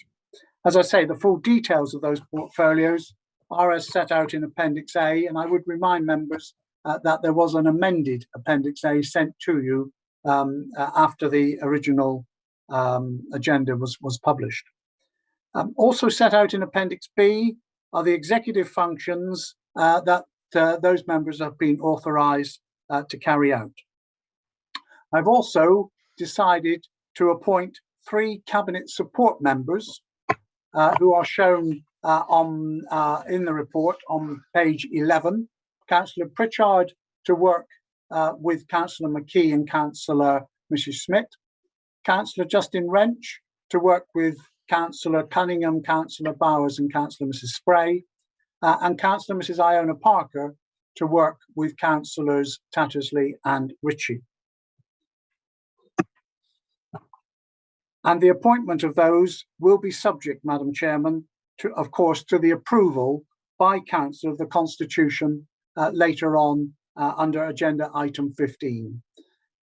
As I say, the full details of those portfolios are as set out in Appendix A, and I would remind members that there was an amended Appendix A sent to you after the original agenda was published. Also set out in Appendix B are the executive functions that those members have been authorised to carry out. I've also decided to appoint 3 cabinet support members who are shown in the report on page 11. Councillor Pritchard to work with Councillor McKee and Councillor Mrs Schmidt. Councillor Justin Wrench to work with Councillor Cunningham, Councillor Bowers and Councillor Mrs Spray. And Councillor Mrs Iona Parker to work with Councillors Tattersley and Ritchie. And the appointment of those will be subject, Madam Chairman, to, of course, to the approval by Council of the Constitution later on under agenda item 15.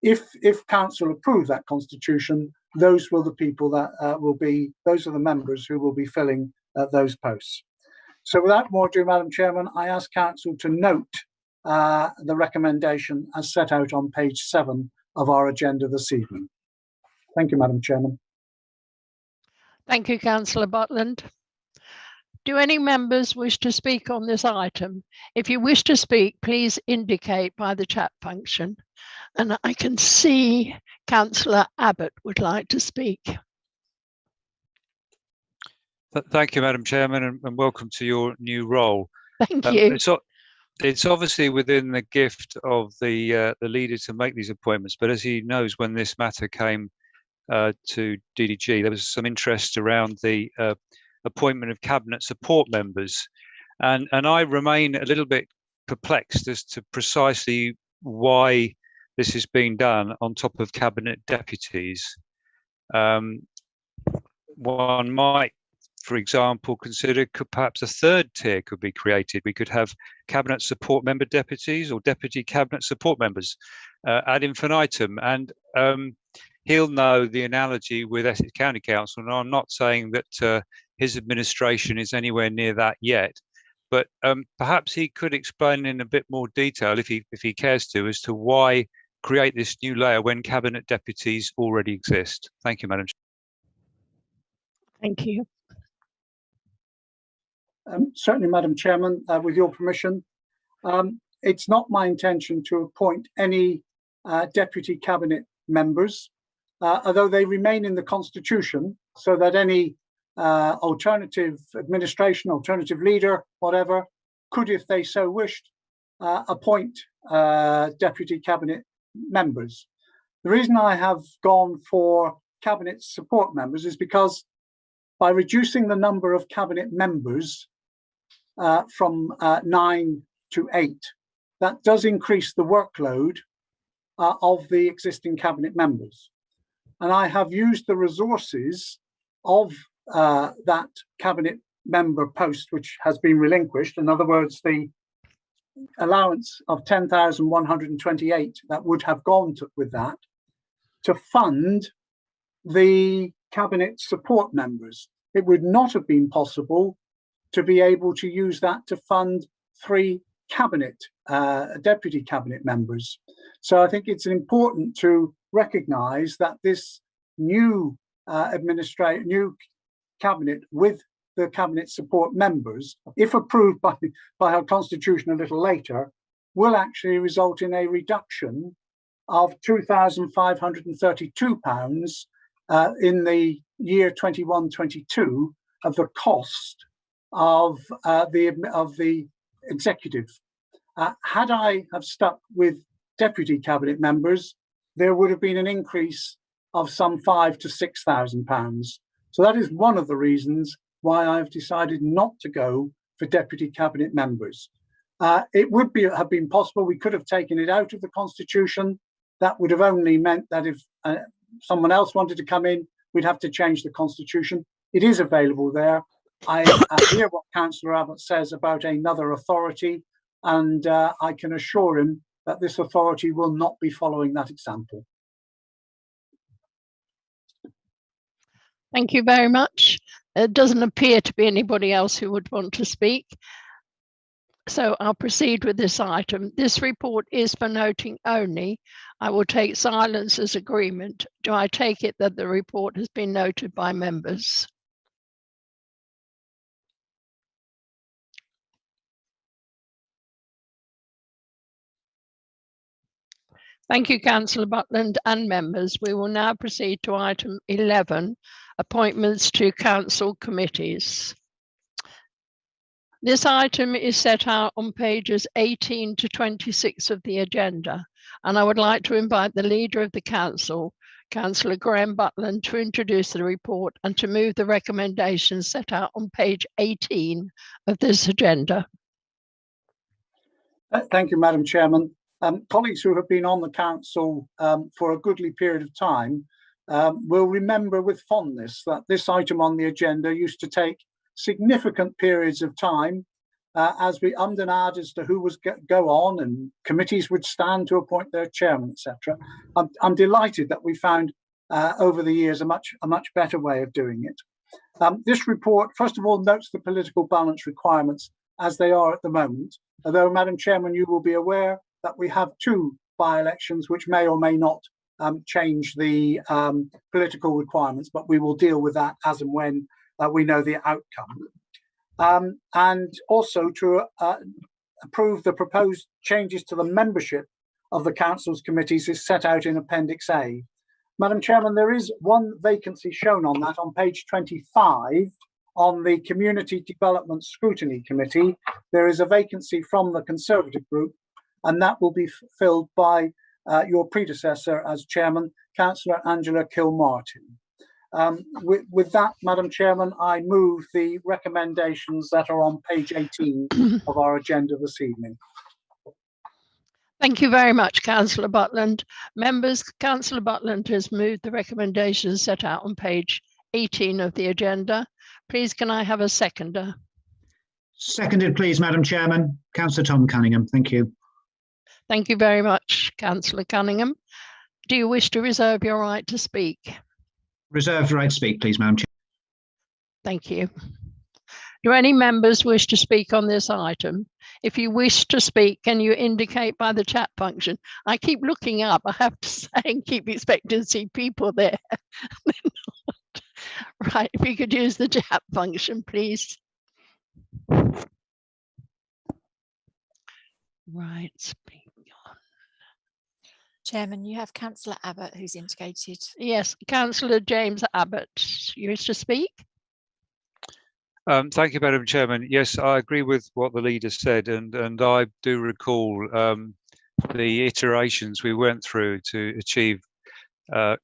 if council approve that constitution, those will the people that those are the members who will be filling those posts. So without more ado, Madam Chairman, I ask council to note the recommendation as set out on page 7 of our agenda this evening. Thank you, Madam Chairman. Thank you, Councillor Butland. Do any members wish to speak on this item? If you wish to speak, please indicate by the chat function. And I can see Councillor Abbott would like to speak. Thank you, Madam Chairman, and welcome to your new role. Thank you. It's obviously within the gift of the leader to make these appointments, but as he knows, when this matter came to DDG, there was some interest around the appointment of cabinet support members, and I remain a little bit perplexed as to precisely why this is being done on top of cabinet deputies. One might, for example, consider perhaps a third tier could be created. We could have cabinet support member deputies or deputy cabinet support members ad infinitum. And he'll know the analogy with Essex County Council. And I'm not saying that his administration is anywhere near that yet, but perhaps he could explain in a bit more detail, if he cares to, as to why create this new layer when cabinet deputies already exist. Thank you, Madam Chair. Thank you. Certainly, Madam Chairman, with your permission, it's not my intention to appoint any deputy cabinet members, although they remain in the Constitution, so that any alternative administration, alternative leader, whatever, could, if they so wished, appoint deputy cabinet members. The reason I have gone for cabinet support members is because by reducing the number of cabinet members from 9 to 8, that does increase the workload of the existing cabinet members. And I have used the resources of that cabinet member post, which has been relinquished. In other words, the allowance of 10,128 that would have gone with that to fund the cabinet support members. It would not have been possible to be able to use that to fund 3 cabinet, deputy cabinet members. So I think it's important to recognise that this new new cabinet with the cabinet support members, if approved by our constitution a little later, will actually result in a reduction of £2,532 in the year 21-22 of the cost of the executive. Had I have stuck with deputy cabinet members, there would have been an increase of some £5,000 to £6,000. So that is one of the reasons why I've decided not to go for deputy cabinet members. It would have been possible, we could have taken it out of the Constitution. That would have only meant that if someone else wanted to come in, we'd have to change the Constitution. It is available there. I hear what Councillor Abbott says about another authority, and I can assure him that this authority will not be following that example. Thank you very much. There doesn't appear to be anybody else who would want to speak. So I'll proceed with this item. This report is for noting only. I will take silence as agreement. Do I take it that the report has been noted by members? Thank you, Councillor Butland and members. We will now proceed to item 11, appointments to council committees. This item is set out on pages 18 to 26 of the agenda, and I would like to invite the leader of the council, Councillor Graham Butland, to introduce the report and to move the recommendations set out on page 18 of this agenda. Thank you, Madam Chairman. Colleagues who have been on the council for a goodly period of time will remember with fondness that this item on the agenda used to take significant periods of time, as we ummed and ahed as to who was go on, and committees would stand to appoint their chairman, etc. I'm delighted that we found over the years a much better way of doing it. This report, first of all, notes the political balance requirements as they are at the moment, although, Madam Chairman, you will be aware that we have 2 by-elections which may or may not change the political requirements, but we will deal with that as and when we know the outcome. And also to approve the proposed changes to the membership of the Council's committees is set out in Appendix A. Madam Chairman, there is one vacancy shown on that on page 25 on the Community Development Scrutiny Committee. There is a vacancy from the Conservative group, and that will be filled by your predecessor as chairman, Councillor Angela Kilmartin. With that, Madam Chairman, I move the recommendations that are on page 18 of our agenda this evening. Thank you very much, Councillor Butland. Members, Councillor Butland has moved the recommendations set out on page 18 of the agenda. Please, can I have a seconder? Seconded, please, Madam Chairman. Councillor Tom Cunningham. Thank you. Thank you very much, Councillor Cunningham. Do you wish to reserve your right to speak? Reserved right to speak, please, Madam Chair. Thank you. Do any members wish to speak on this item? If you wish to speak, can you indicate by the chat function? I keep looking up, I have to say, and keep expecting to see people there. Right, if you could use the chat function, please. Right, speak on. Chairman, you have Councillor Abbott who's indicated. Yes, Councillor James Abbott, you wish to speak? Thank you, Madam Chairman. Yes, I agree with what the leader said, and I do recall the iterations we went through to achieve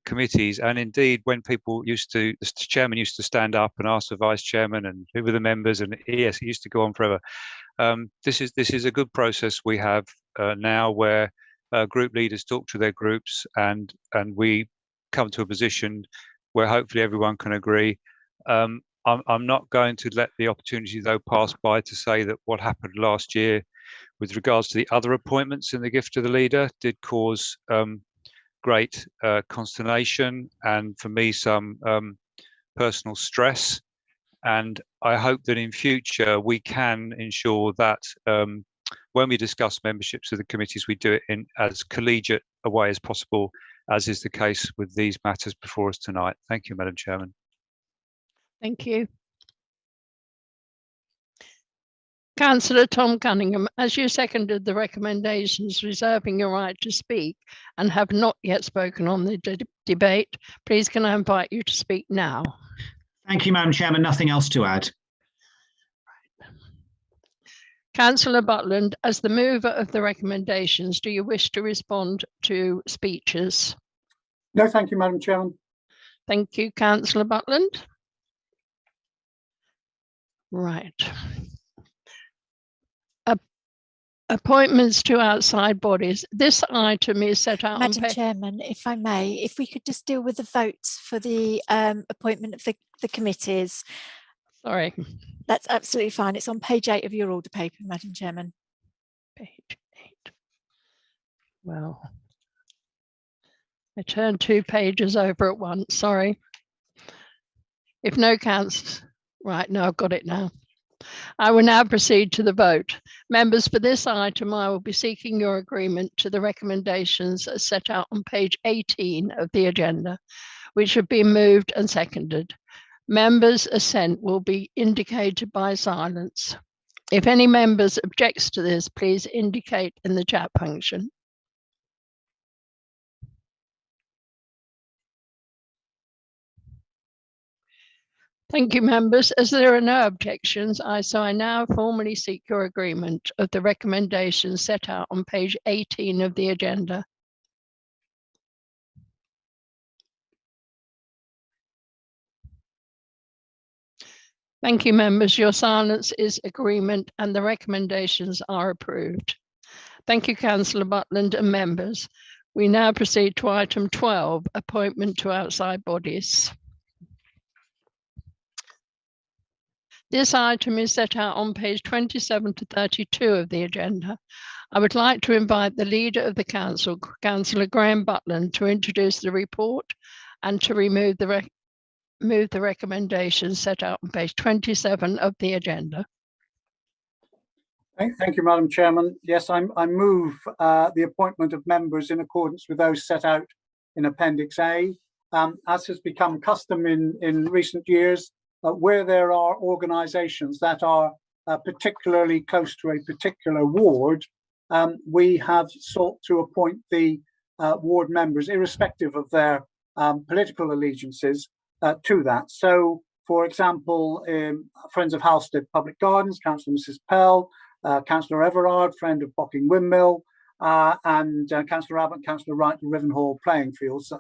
committees, and indeed when people the chairman used to stand up and ask the vice chairman and who were the members, and yes, it used to go on forever. This is a good process we have now, where group leaders talk to their groups, and we come to a position where hopefully everyone can agree. I'm not going to let the opportunity, though, pass by to say that what happened last year with regards to the other appointments in the gift of the leader did cause great consternation and, for me, some personal stress. And I hope that in future we can ensure that when we discuss memberships of the committees, we do it in as collegiate a way as possible, as is the case with these matters before us tonight. Thank you, Madam Chairman. Thank you. Councillor Tom Cunningham, as you seconded the recommendations reserving your right to speak and have not yet spoken on the debate, please can I invite you to speak now? Thank you, Madam Chairman. Nothing else to add. Councillor Butland, as the mover of the recommendations, do you wish to respond to speeches? No, thank you, Madam Chairman. Thank you, Councillor Butland. Right. Appointments to outside bodies. This item is set out Madam on Chairman, if I may, if we could just deal with the votes for the appointment of the committees. Sorry. That's absolutely fine. It's on page 8 of your order paper, Madam Chairman. Page 8. Well, I turned 2 pages over at once, sorry. If no counts, right, no, I've got it now. I will now proceed to the vote. Members, for this item, I will be seeking your agreement to the recommendations as set out on page 18 of the agenda, which have been moved and seconded. Members' assent will be indicated by silence. If any members objects to this, please indicate in the chat function. Thank you, members. As there are no objections, I now formally seek your agreement of the recommendations set out on page 18 of the agenda. Thank you, members. Your silence is agreement and the recommendations are approved. Thank you, Councillor Butland and members. We now proceed to item 12, appointment to outside bodies. This item is set out on page 27 to 32 of the agenda. I would like to invite the leader of the council, Councillor Graham Butland, to introduce the report and to move the recommendations set out on page 27 of the agenda. Thank you, Madam Chairman. Yes, I move the appointment of members in accordance with those set out in Appendix A. As has become custom in recent years, where there are organisations that are particularly close to a particular ward, we have sought to appoint the ward members, irrespective of their political allegiances, to that. So, for example, Friends of Halstead Public Gardens, Councillor Mrs. Pell, Councillor Everard, friend of Bocking Windmill, and Councillor Abbott, Councillor Wright, and Rivenhall Playing Fields.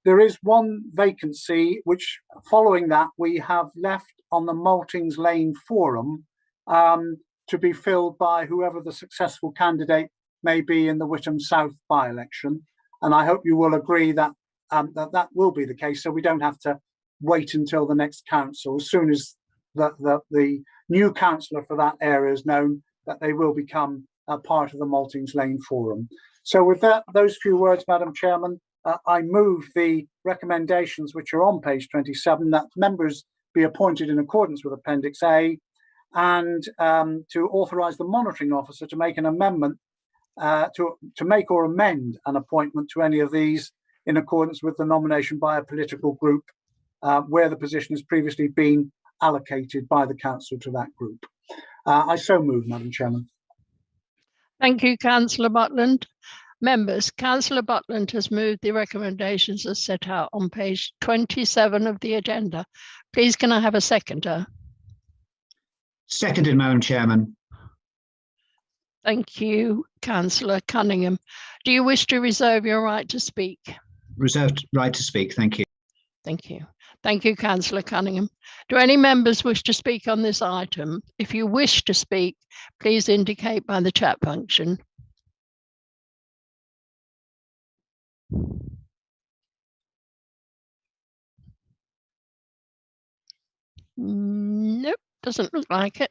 There is one vacancy, which following that we have left on the Maltings Lane Forum to be filled by whoever the successful candidate may be in the Witham South by-election. And I hope you will agree that that will be the case, so we don't have to wait until the next council. As soon as the new councillor for that area is known, that they will become a part of the Maltings Lane Forum. So with those few words, Madam Chairman, I move the recommendations which are on page 27, that members be appointed in accordance with Appendix A, and to authorise the monitoring officer to make an amendment, to make or amend an appointment to any of these in accordance with the nomination by a political group where the position has previously been allocated by the council to that group. I so move, Madam Chairman. Thank you, Councillor Butland. Members, Councillor Butland has moved the recommendations as set out on page 27 of the agenda. Please, can I have a seconder? Seconded, Madam Chairman. Thank you, Councillor Cunningham. Do you wish to reserve your right to speak? Reserved right to speak. Thank you. Thank you. Thank you, Councillor Cunningham. Do any members wish to speak on this item? If you wish to speak, please indicate by the chat function. Nope, doesn't look like it.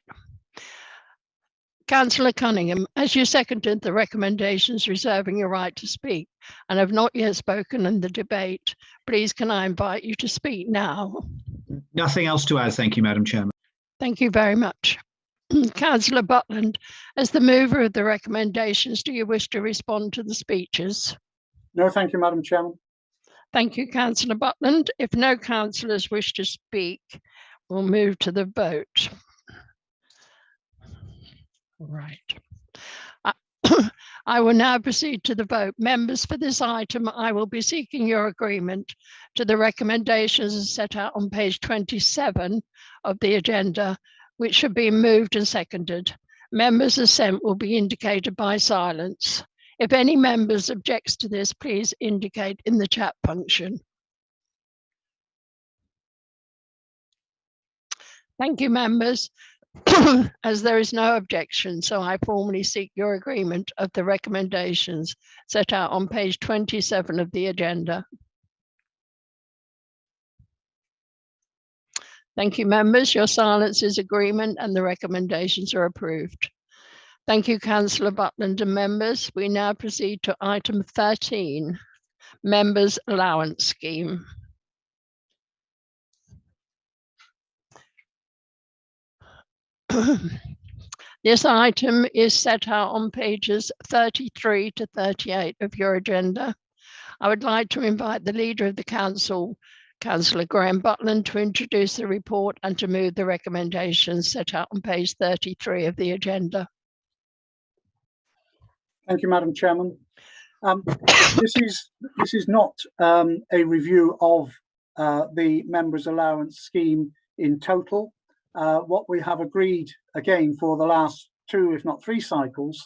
Councillor Cunningham, as you seconded the recommendations reserving your right to speak and have not yet spoken in the debate, please can I invite you to speak now? Nothing else to add. Thank you, Madam Chairman. Thank you very much. Councillor Butland, as the mover of the recommendations, do you wish to respond to the speeches? No, thank you, Madam Chairman. Thank you, Councillor Butland. If no councillors wish to speak, we'll move to the vote. Right. I will now proceed to the vote. Members, for this item, I will be seeking your agreement to the recommendations set out on page 27 of the agenda, which should be moved and seconded. Members' assent will be indicated by silence. If any members objects to this, please indicate in the chat function. Thank you, members. As there is no objection, so I formally seek your agreement of the recommendations set out on page 27 of the agenda. Thank you, members. Your silence is agreement and the recommendations are approved. Thank you, Councillor Butland and members. We now proceed to item 13, Members' Allowance Scheme. This item is set out on pages 33 to 38 of your agenda. I would like to invite the leader of the council, Councillor Graham Butland, to introduce the report and to move the recommendations set out on page 33 of the agenda. Thank you, Madam Chairman. This is not a review of the members' allowance scheme in total. What we have agreed, again, for the last 2, if not 3 cycles,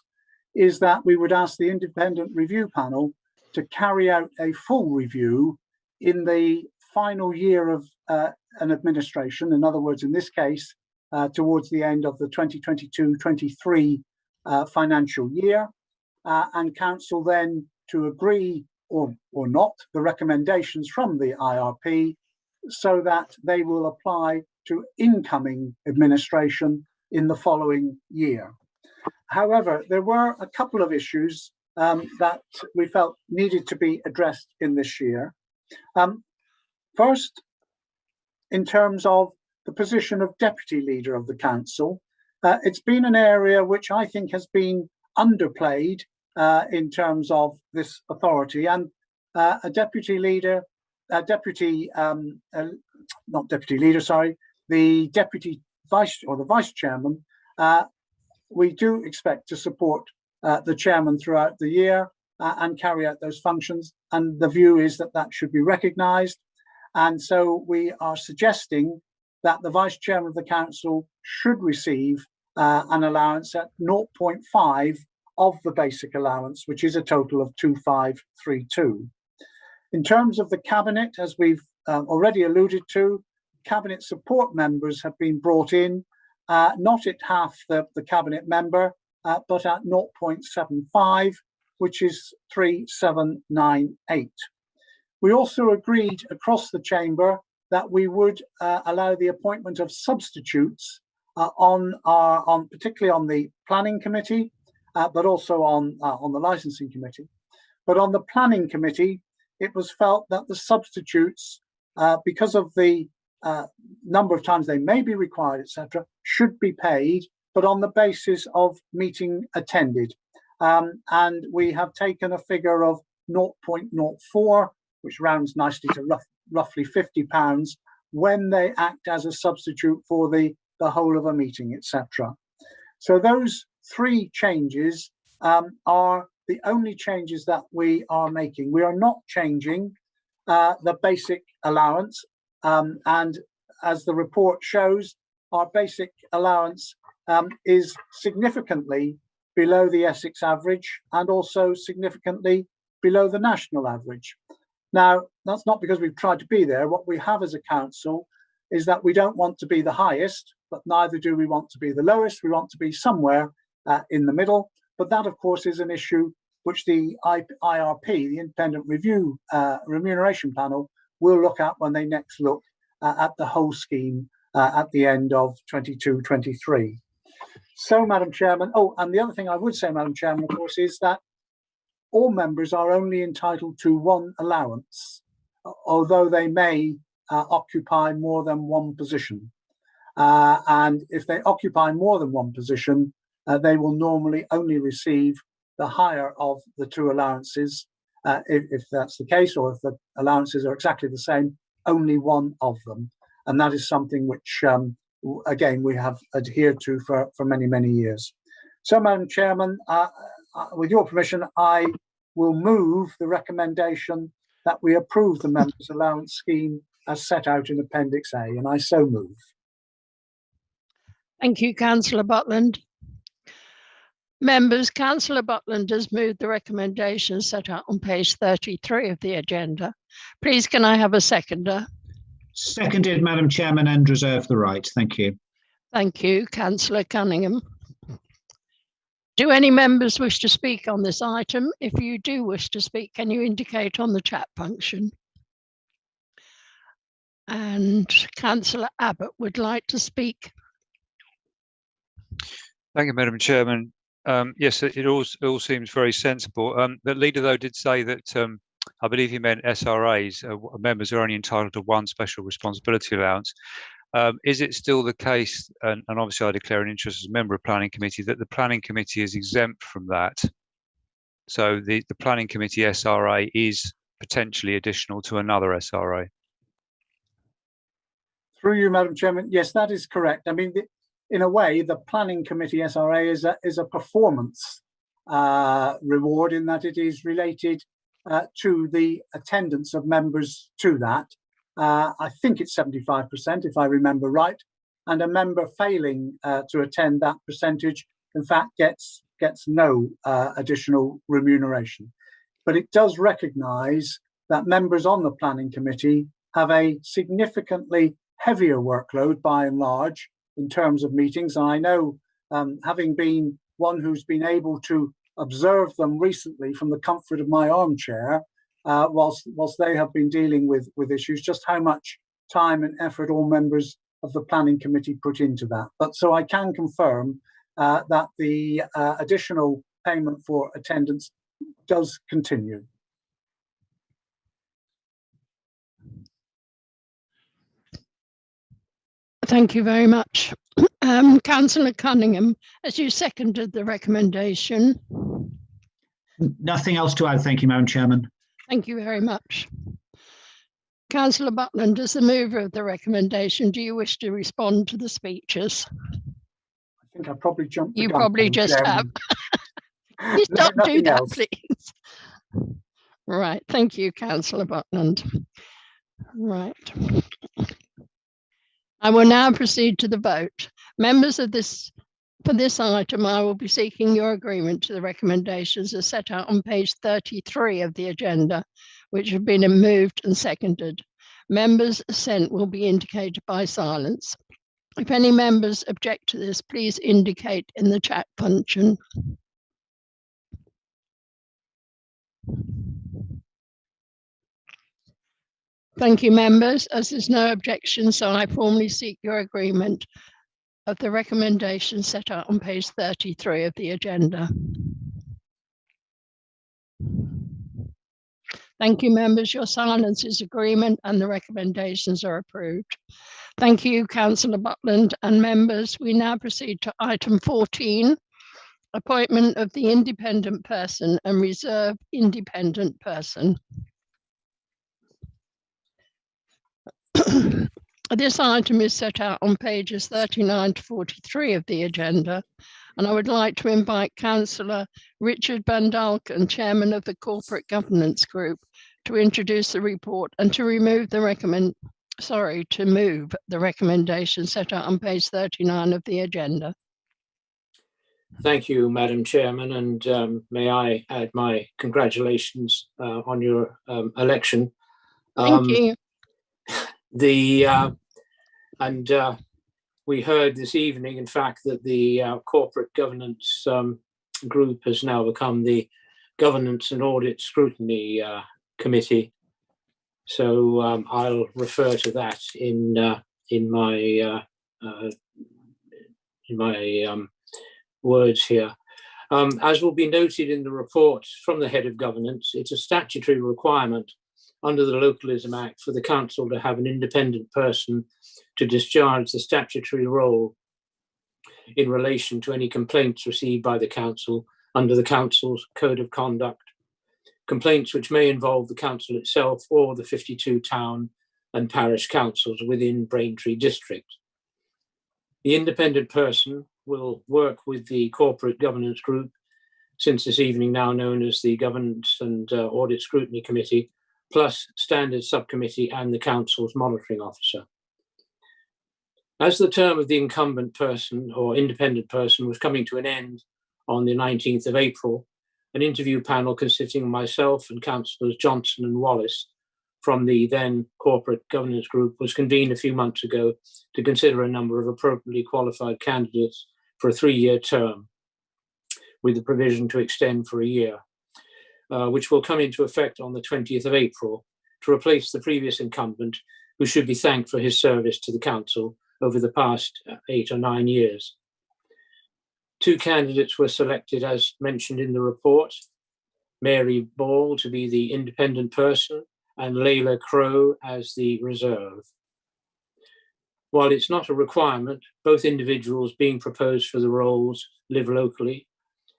is that we would ask the independent review panel to carry out a full review in the final year of an administration. In other words, in this case, towards the end of the 2022-23 financial year, and council then to agree or not the recommendations from the IRP, so that they will apply to incoming administration in the following year. However, there were a couple of issues that we felt needed to be addressed in this year. First, in terms of the position of Deputy Leader of the Council, it's been an area which I think has been underplayed in terms of this authority, and a Deputy Leader, not Deputy Leader, sorry, the Deputy Vice or the Vice Chairman, we do expect to support the Chairman throughout the year and carry out those functions, and the view is that that should be recognised. And so we are suggesting that the Vice Chairman of the Council should receive an allowance at 0.5 of the basic allowance, which is a total of 2532. In terms of the Cabinet, as we've already alluded to, Cabinet support members have been brought in, not at half the Cabinet member, but at 0.75, which is 3798. We also agreed across the Chamber that we would allow the appointment of substitutes particularly on the Planning Committee, but also on the Licensing Committee. But on the Planning Committee, it was felt that the substitutes, because of the number of times they may be required, etc., should be paid, but on the basis of meeting attended. And we have taken a figure of 0.04, which rounds nicely to roughly £50, when they act as a substitute for the whole of a meeting, etc. So those three changes are the only changes that we are making. We are not changing the basic allowance, and as the report shows, our basic allowance is significantly below the Essex average and also significantly below the national average. Now, that's not because we've tried to be there. What we have as a council is that we don't want to be the highest, but neither do we want to be the lowest. We want to be somewhere in the middle. But that, of course, is an issue which the IRP, the Independent Review Remuneration Panel, will look at when they next look at the whole scheme at the end of 22-23. So, Madam Chairman, and the other thing I would say, Madam Chairman, of course, is that all members are only entitled to one allowance, although they may occupy more than one position. And if they occupy more than one position, they will normally only receive the higher of the two allowances. If that's the case, or if the allowances are exactly the same, only one of them. And that is something which, again, we have adhered to for many, many years. So, Madam Chairman, with your permission, I will move the recommendation that we approve the members' allowance scheme as set out in Appendix A, and I so move. Thank you, Councillor Butland. Members, Councillor Butland has moved the recommendation set out on page 33 of the agenda. Please, can I have a seconder? Seconded, Madam Chairman, and reserve the right. Thank you. Thank you, Councillor Cunningham. Do any members wish to speak on this item? If you do wish to speak, can you indicate on the chat function? And Councillor Abbott would like to speak. Thank you, Madam Chairman. Yes, it all seems very sensible. The leader, though, did say that I believe he meant SRAs, members are only entitled to one special responsibility allowance. Is it still the case, and obviously I declare an interest as a member of Planning Committee, that the Planning Committee is exempt from that? So the Planning Committee SRA is potentially additional to another SRA? Through you, Madam Chairman, yes, that is correct. I mean, in a way, the Planning Committee SRA is a performance reward, in that it is related to the attendance of members to that. I think it's 75%, if I remember right, and a member failing to attend that percentage, in fact, gets no additional remuneration. But it does recognise that members on the Planning Committee have a significantly heavier workload, by and large, in terms of meetings. And I know, having been one who's been able to observe them recently from the comfort of my armchair, whilst they have been dealing with issues, just how much time and effort all members of the planning committee put into that. But so I can confirm that the additional payment for attendance does continue. Thank you very much. Councillor Cunningham, as you seconded the recommendation. Nothing else to add, thank you, Madam Chairman. Thank you very much. Councillor Butland, as the mover of the recommendation, do you wish to respond to the speeches? I think I probably jumped the You gun, probably Madam just Chairman. have. Please don't do Nothing that, else. please. Right, thank you, Councillor Butland. Right. I will now proceed to the vote. Members of this, for this item, I will be seeking your agreement to the recommendations as set out on page 33 of the agenda, which have been moved and seconded. Members' assent will be indicated by silence. If any members object to this, please indicate in the chat function. Thank you, members. As there's no objection, so I formally seek your agreement of the recommendation set out on page 33 of the agenda. Thank you, members. Your silence is agreement and the recommendations are approved. Thank you, Councillor Butland and members. We now proceed to item 14, appointment of the independent person and reserve independent person. This item is set out on pages 39 to 43 of the agenda, and I would like to invite Councillor Richard Van Dalken, Chairman of the Corporate Governance Group, to introduce the report and to move the recommendation set out on page 39 of the agenda. Thank you, Madam Chairman, and may I add my congratulations on your election. Thank you. We heard this evening, in fact, that the Corporate Governance Group has now become the Governance and Audit Scrutiny Committee. So I'll refer to that in my words here. As will be noted in the report from the Head of Governance, it's a statutory requirement under the Localism Act for the Council to have an independent person to discharge the statutory role in relation to any complaints received by the Council under the Council's Code of Conduct, complaints which may involve the Council itself or the 52 town and parish councils within Braintree district. The independent person will work with the Corporate Governance Group, since this evening now known as the Governance and Audit Scrutiny Committee, plus Standard Subcommittee and the Council's Monitoring Officer. As the term of the incumbent person or independent person was coming to an end on the 19th of April, an interview panel consisting of myself and Councillors Johnson and Wallace from the then Corporate Governance Group was convened a few months ago to consider a number of appropriately qualified candidates for a 3-year term, with the provision to extend for a year, which will come into effect on the 20th of April to replace the previous incumbent, who should be thanked for his service to the Council over the past 8 or 9 years. 2 candidates were selected as mentioned in the report, Mary Ball to be the independent person and Layla Crow as the reserve. While it's not a requirement, both individuals being proposed for the roles live locally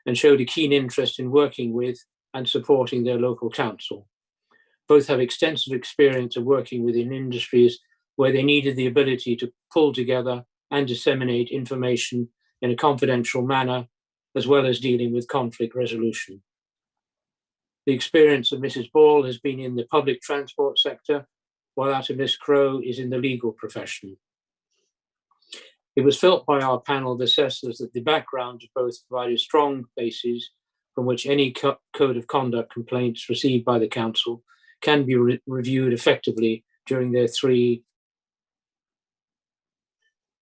and showed a keen interest in working with and supporting their local council. Both have extensive experience of working within industries where they needed the ability to pull together and disseminate information in a confidential manner, as well as dealing with conflict resolution. The experience of Mrs. Ball has been in the public transport sector, while that of Miss Crow is in the legal profession. It was felt by our panel of assessors that the background of both provided strong bases from which any code of conduct complaints received by the Council can be reviewed effectively during their 3.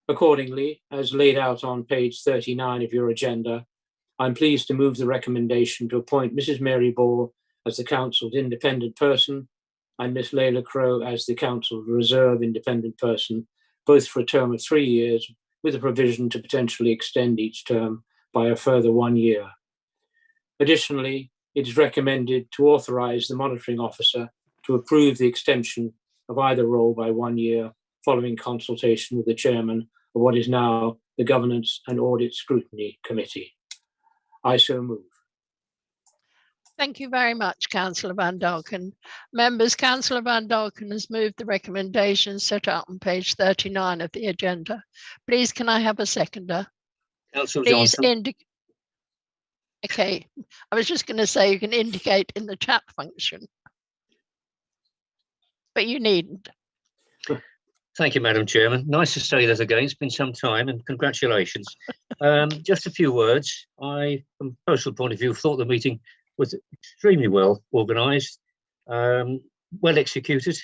Accordingly, as laid out on page 39 of your agenda, I'm pleased to move the recommendation to appoint Mrs. Mary Ball as the Council's independent person and Miss Layla Crow as the Council's reserve independent person both for a term of 3 years, with a provision to potentially extend each term by a further 1 year. Additionally, it is recommended to authorise the monitoring officer to approve the extension of either role by 1 year following consultation with the chairman of what is now the Governance and Audit Scrutiny Committee. I so move. Thank you very much, Councillor Van Dalken. Members, Councillor Van Dalken has moved the recommendations set out on page 39 of the agenda. Please, can I have a seconder? Councillor Please Johnson. Okay, I was just going to say you can indicate in the chat function, but you needn't. Thank you, Madam Chairman. Nice to say that again. It's been some time, and congratulations. Just a few words. I, from a personal point of view, thought the meeting was extremely well organised, well executed,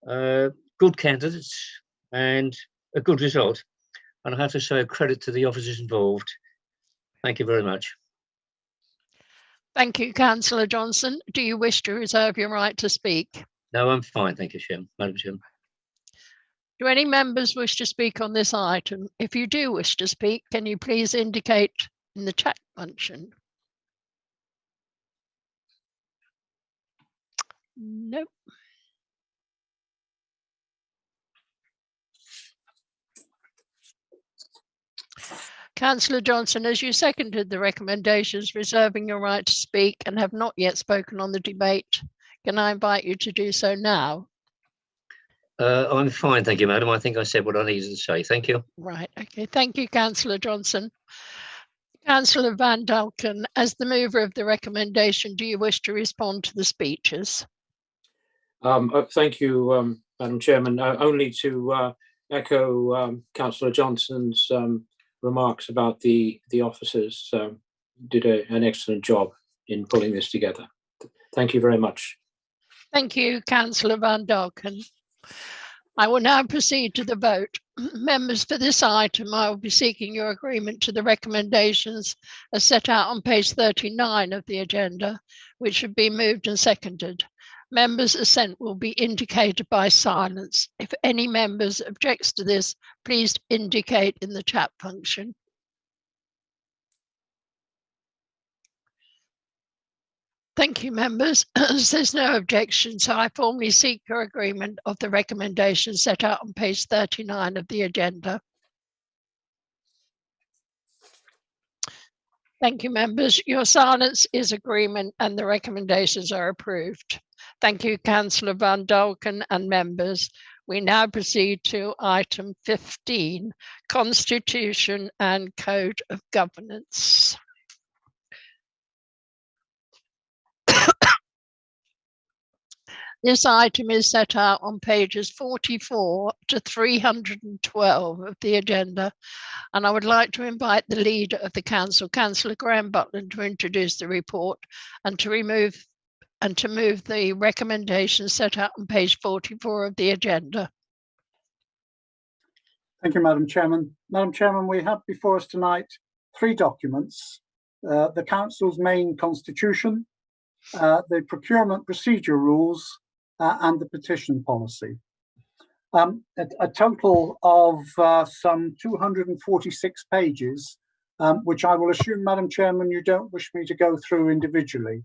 good candidates, and a good result. And I have to say a credit to the officers involved. Thank you very much. Thank you, Councillor Johnson. Do you wish to reserve your right to speak? No, I'm fine. Thank you, Madam Chairman. Do any members wish to speak on this item? If you do wish to speak, can you please indicate in the chat function? Nope. Councillor Johnson, as you seconded the recommendations reserving your right to speak and have not yet spoken on the debate, can I invite you to do so now? I'm fine, thank you, Madam. I think I said what I needed to say. Thank you. Right, okay. Thank you, Councillor Johnson. Councillor Van Dalken, as the mover of the recommendation, do you wish to respond to the speeches? Thank you, Madam Chairman. Only to echo Councillor Johnson's remarks about the officers. Did an excellent job in pulling this together. Thank you very much. Thank you, Councillor Van Dalken. I will now proceed to the vote. Members, for this item, I will be seeking your agreement to the recommendations as set out on page 39 of the agenda, which should be moved and seconded. Members' assent will be indicated by silence. If any members objects to this, please indicate in the chat function. Thank you, members. As there's no objection, so I formally seek your agreement of the recommendations set out on page 39 of the agenda. Thank you, members. Your silence is agreement and the recommendations are approved. Thank you, Councillor Van Dalken and members. We now proceed to item 15, Constitution and Code of Governance. This item is set out on pages 44 to 312 of the agenda, and I would like to invite the leader of the council, Councillor Graham Butland, to introduce the report and to move the recommendations set out on page 44 of the agenda. Thank you, Madam Chairman. Madam Chairman, we have before us tonight 3 documents: the council's main constitution, the procurement procedure rules, and the petition policy. A total of some 246 pages, which I will assume, Madam Chairman, you don't wish me to go through individually.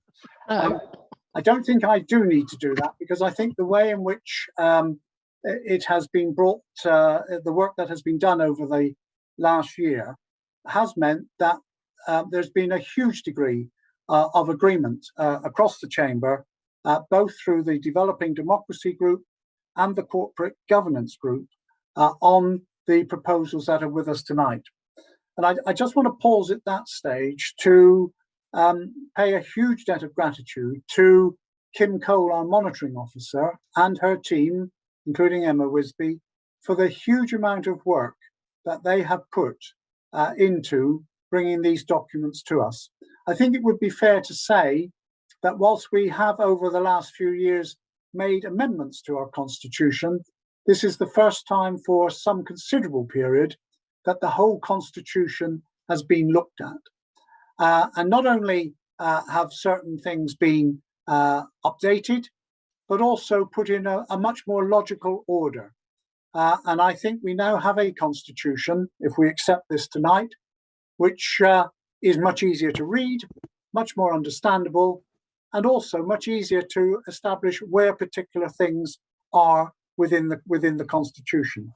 I don't think I do need to do that, because I think the way in which it has been brought, the work that has been done over the last year has meant that there's been a huge degree of agreement across the chamber, both through the Developing Democracy Group and the Corporate Governance Group on the proposals that are with us tonight. And I just want to pause at that stage to pay a huge debt of gratitude to Kim Cole, our monitoring officer, and her team, including Emma Wisby, for the huge amount of work that they have put into bringing these documents to us. I think it would be fair to say that whilst we have over the last few years made amendments to our constitution, this is the first time for some considerable period that the whole constitution has been looked at. And not only have certain things been updated, but also put in a much more logical order. And I think we now have a constitution, if we accept this tonight, which is much easier to read, much more understandable, and also much easier to establish where particular things are within the constitution.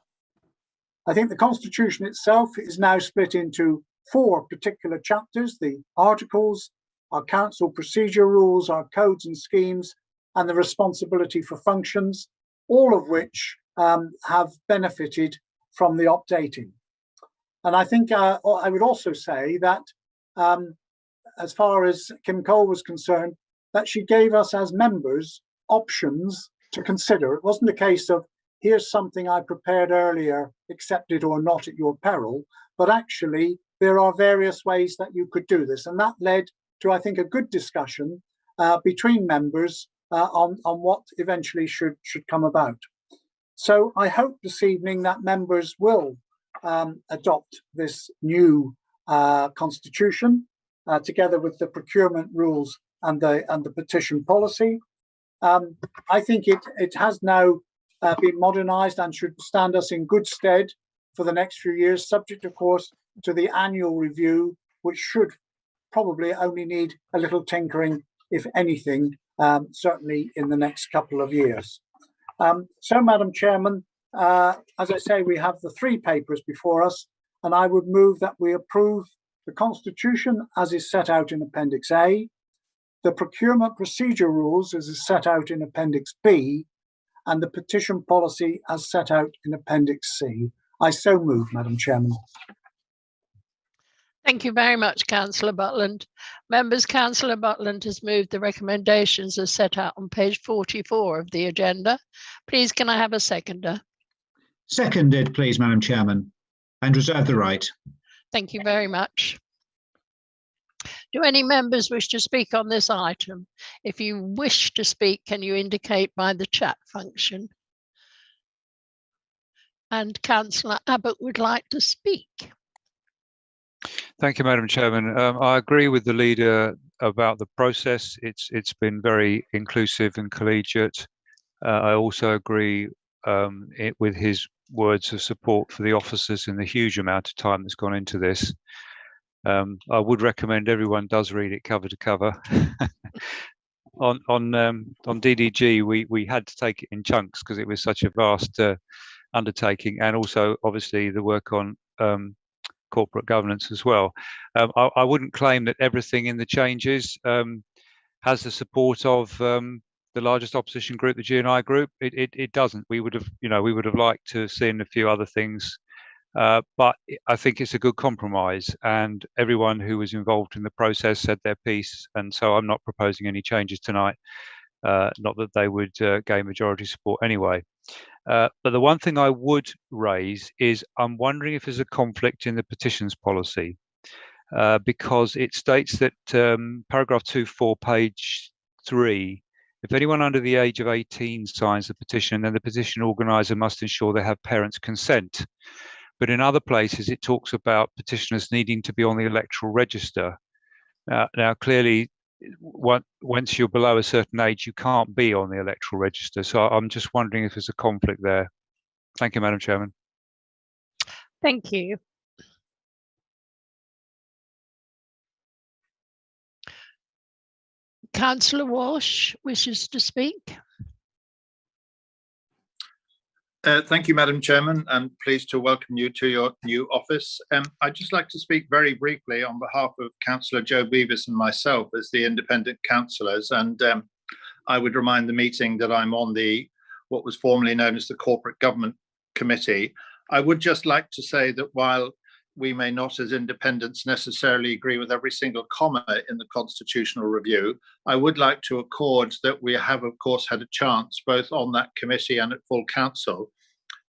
I think the constitution itself is now split into 4 particular chapters: the articles, our council procedure rules, our codes and schemes, and the responsibility for functions, all of which have benefited from the updating. And I think I would also say that as far as Kim Cole was concerned, that she gave us as members options to consider. It wasn't a case of, here's something I prepared earlier, accept it or not at your peril, but actually there are various ways that you could do this. And that led to, I think, a good discussion between members on what eventually should come about. So I hope this evening that members will adopt this new constitution together with the procurement rules and the petition policy. I think it has now been modernised and should stand us in good stead for the next few years, subject, of course, to the annual review, which should probably only need a little tinkering, if anything, certainly in the next couple of years. So, Madam Chairman, as I say, we have the 3 papers before us, and I would move that we approve the Constitution as is set out in Appendix A, the procurement procedure rules as is set out in Appendix B, and the petition policy as set out in Appendix C. I so move, Madam Chairman. Thank you very much, Councillor Butland. Members, Councillor Butland has moved the recommendations as set out on page 44 of the agenda. Please, can I have a seconder? Seconded, please, Madam Chairman, and reserve the right. Thank you very much. Do any members wish to speak on this item? If you wish to speak, can you indicate by the chat function? And Councillor Abbott would like to speak. Thank you, Madam Chairman. I agree with the leader about the process. It's been very inclusive and collegiate. I also agree with his words of support for the officers and the huge amount of time that's gone into this. I would recommend everyone does read it cover to cover. On DDG, we had to take it in chunks because it was such a vast undertaking, and also obviously the work on corporate governance as well. I wouldn't claim that everything in the changes has the support of the largest opposition group, the G&I group. It doesn't. We would have liked to have seen a few other things, but I think it's a good compromise, and everyone who was involved in the process said their piece, and so I'm not proposing any changes tonight. Not that they would gain majority support anyway. But the one thing I would raise is I'm wondering if there's a conflict in the petitions policy, because it states that paragraph 2.4, page 3, if anyone under the age of 18 signs the petition, then the petition organiser must ensure they have parents' consent. But in other places, it talks about petitioners needing to be on the electoral register. Now, clearly, once you're below a certain age, you can't be on the electoral register. So I'm just wondering if there's a conflict there. Thank you, Madam Chairman. Thank you. Councillor Walsh wishes to speak. Thank you, Madam Chairman, and pleased to welcome you to your new office. I'd just like to speak very briefly on behalf of Councillor Joe Beavis and myself as the independent councillors, and I would remind the meeting that I'm on what was formerly known as the Corporate Government Committee. I would just like to say that while we may not as independents necessarily agree with every single comma in the constitutional review, I would like to accord that we have, of course, had a chance, both on that committee and at full council,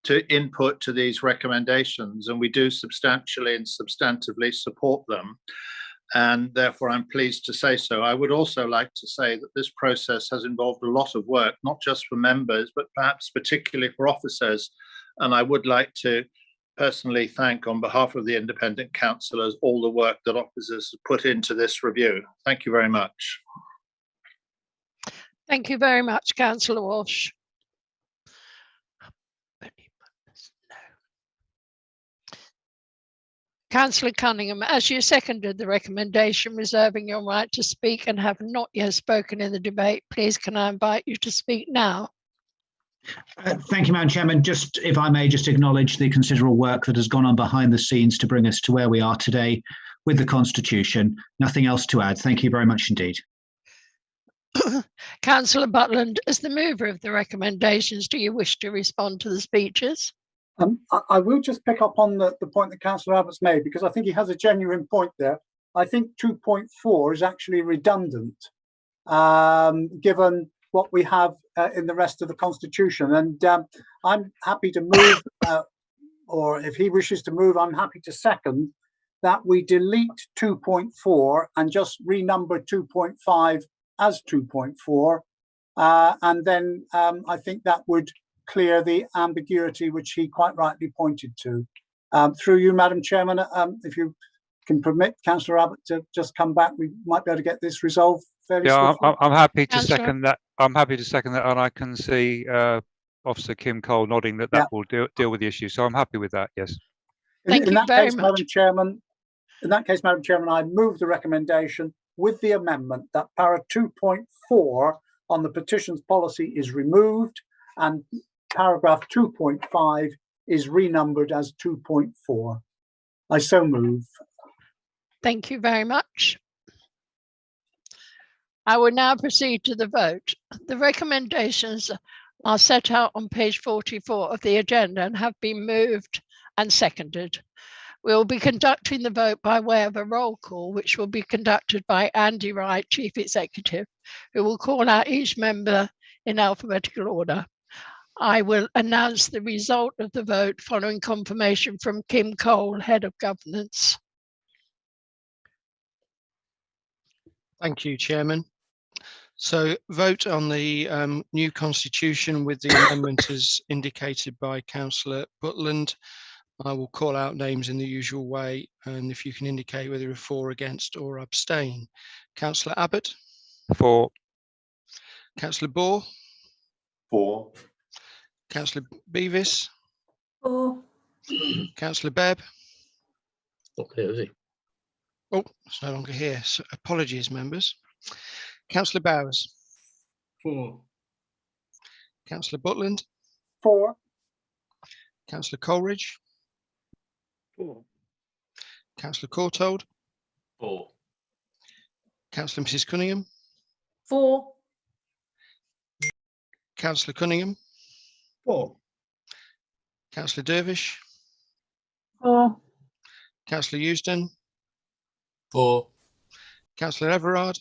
to input to these recommendations, and we do substantially and substantively support them. And therefore, I'm pleased to say so. I would also like to say that this process has involved a lot of work, not just for members, but perhaps particularly for officers. And I would like to personally thank, on behalf of the independent councillors, all the work that officers have put into this review. Thank you very much. Thank you very much, Councillor Walsh. Councillor Cunningham, as you seconded the recommendation reserving your right to speak and have not yet spoken in the debate, please can I invite you to speak now? Thank you, Madam Chairman. Just, if I may, just acknowledge the considerable work that has gone on behind the scenes to bring us to where we are today with the Constitution. Nothing else to add. Thank you very much indeed. Councillor Butland, as the mover of the recommendations, do you wish to respond to the speeches? I will just pick up on the point that Councillor Abbott's made, because I think he has a genuine point there. I think 2.4 is actually redundant, given what we have in the rest of the Constitution. And I'm happy to move, or if he wishes to move, I'm happy to second that we delete 2.4 and just renumber 2.5 as 2.4. And then I think that would clear the ambiguity which he quite rightly pointed to. Through you, Madam Chairman, if you can permit Councillor Abbott to just come back, we might be able to get this resolved fairly swiftly. I'm happy to Councillor? second that. I'm happy to second that, and I can see Officer Kim Cole nodding that will deal with the issue. So I'm happy with that. Yes. Thank you very much. Madam Chairman, in that case, Madam Chairman, I move the recommendation with the amendment that para 2.4 on the petitions policy is removed and paragraph 2.5 is renumbered as 2.4. I so move. Thank you very much. I will now proceed to the vote. The recommendations are set out on page 44 of the agenda and have been moved and seconded. We will be conducting the vote by way of a roll call, which will be conducted by Andy Wright, Chief Executive, who will call out each member in alphabetical order. I will announce the result of the vote following confirmation from Kim Cole, Head of Governance. Thank you, Chairman. So vote on the new constitution with the amendment as indicated by Councillor Butland. I will call out names in the usual way, and if you can indicate whether you're for, against or abstain. Councillor Abbott? For. Councillor Bohr? For. Councillor Beavis? For. Councillor Bebb? Not here, is he? Oh, it's no longer here. So apologies, members. Councillor Bowers? For. Councillor Butland? For. Councillor Coleridge? For. Councillor Courtauld? For. Councillor Mrs Cunningham? For. Councillor Cunningham? For. Councillor Dervish? For. Councillor Eusden? For. Councillor Everard?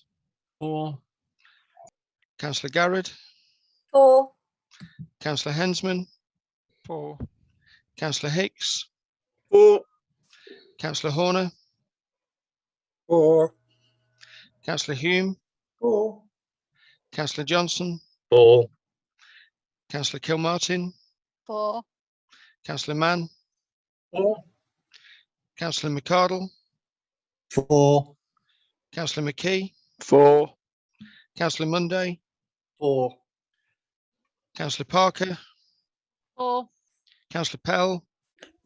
For. Councillor Garrod? For. Councillor Hensman? For. Councillor Hicks? For. Councillor Horner? For. Councillor Hume? For. Councillor Johnson? For. Councillor Kilmartin? For. Councillor Mann? For. Councillor McCardle? For. Councillor McKee? For. Councillor Monday? For. Councillor Parker? For. Councillor Pell?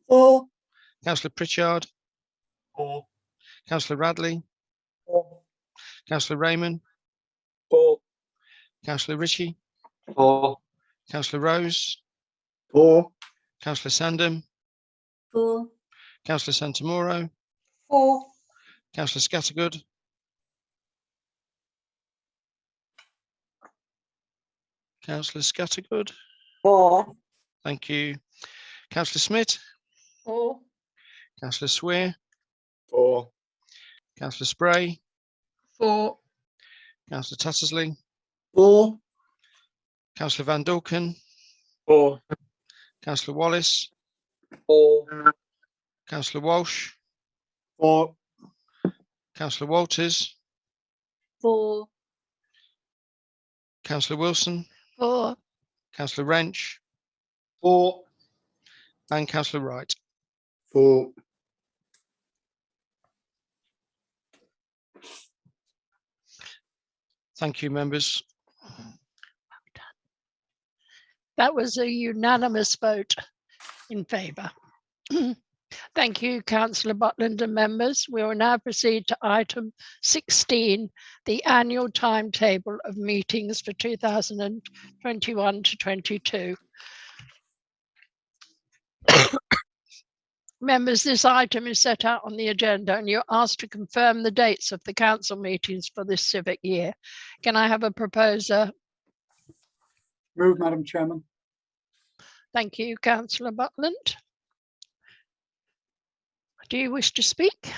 For. Councillor Pritchard? For. Councillor Radley? For. Councillor Raymond? For. Councillor Ritchie? For. Councillor Rose? For. Councillor Sandham? For. Councillor Santamoro? For. Councillor Scattergood? Councillor Scattergood? For. Thank you. Councillor Smith? For. Councillor Swear? For. Councillor Spray? For. Councillor Tattersley? For. Councillor Van Dulken? For. Councillor Wallace? For. Councillor Walsh? For. Councillor Walters? For. Councillor Wilson? For. Councillor Wrench? For. And Councillor Wright. For. Thank you, members. That was a unanimous vote in favour. Thank you, Councillor Butland and members. We will now proceed to item 16, the annual timetable of meetings for 2021 to 22. Members, this item is set out on the agenda and you're asked to confirm the dates of the council meetings for this civic year. Can I have a proposer? Move, Madam Chairman. Thank you, Councillor Butland. Do you wish to speak?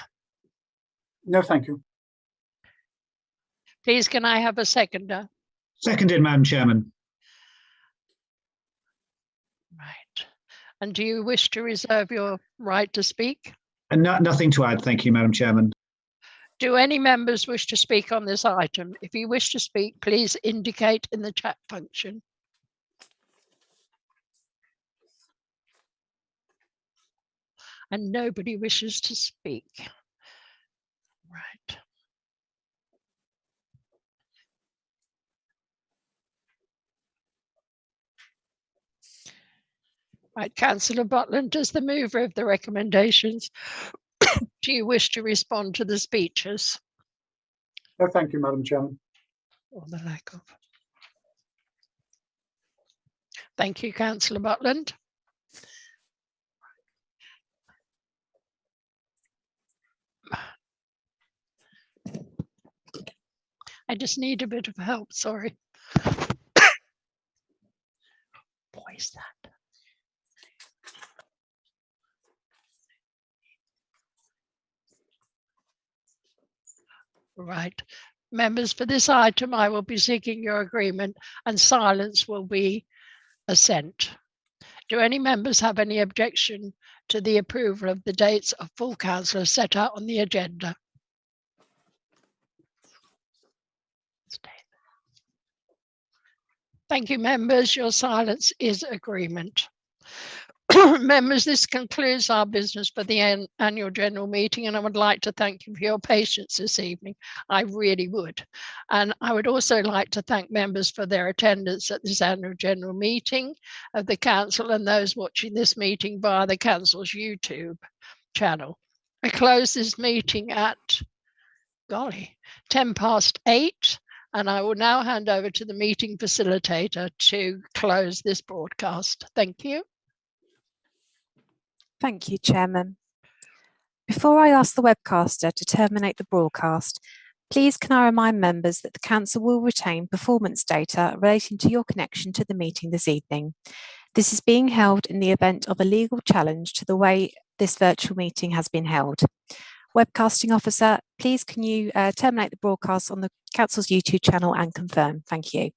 No, thank you. Please, can I have a seconder? Seconded, Madam Chairman. Right. And do you wish to reserve your right to speak? And nothing to add. Thank you, Madam Chairman. Do any members wish to speak on this item? If you wish to speak, please indicate in the chat function. And nobody wishes to speak. Right. Right, Councillor Butland, as the mover of the recommendations, do you wish to respond to the speeches? No, thank you, Madam Chairman. Or the lack of. Thank you, Councillor Butland. I just need a bit of help, sorry. What is that? Right. Members, for this item, I will be seeking your agreement and silence will be assent. Do any members have any objection to the approval of the dates of full council set out on the agenda? Thank you, members. Your silence is agreement. Members, this concludes our business for the annual general meeting, and I would like to thank you for your patience this evening. I really would. And I would also like to thank members for their attendance at this annual general meeting of the council and those watching this meeting via the council's YouTube channel. I close this meeting at, golly, 8:10. And I will now hand over to the meeting facilitator to close this broadcast. Thank you. Thank you, Chairman. Before I ask the webcaster to terminate the broadcast, please can I remind members that the Council will retain performance data relating to your connection to the meeting this evening. This is being held in the event of a legal challenge to the way this virtual meeting has been held. Webcasting officer, please can you terminate the broadcast on the Council's YouTube channel and confirm? Thank you.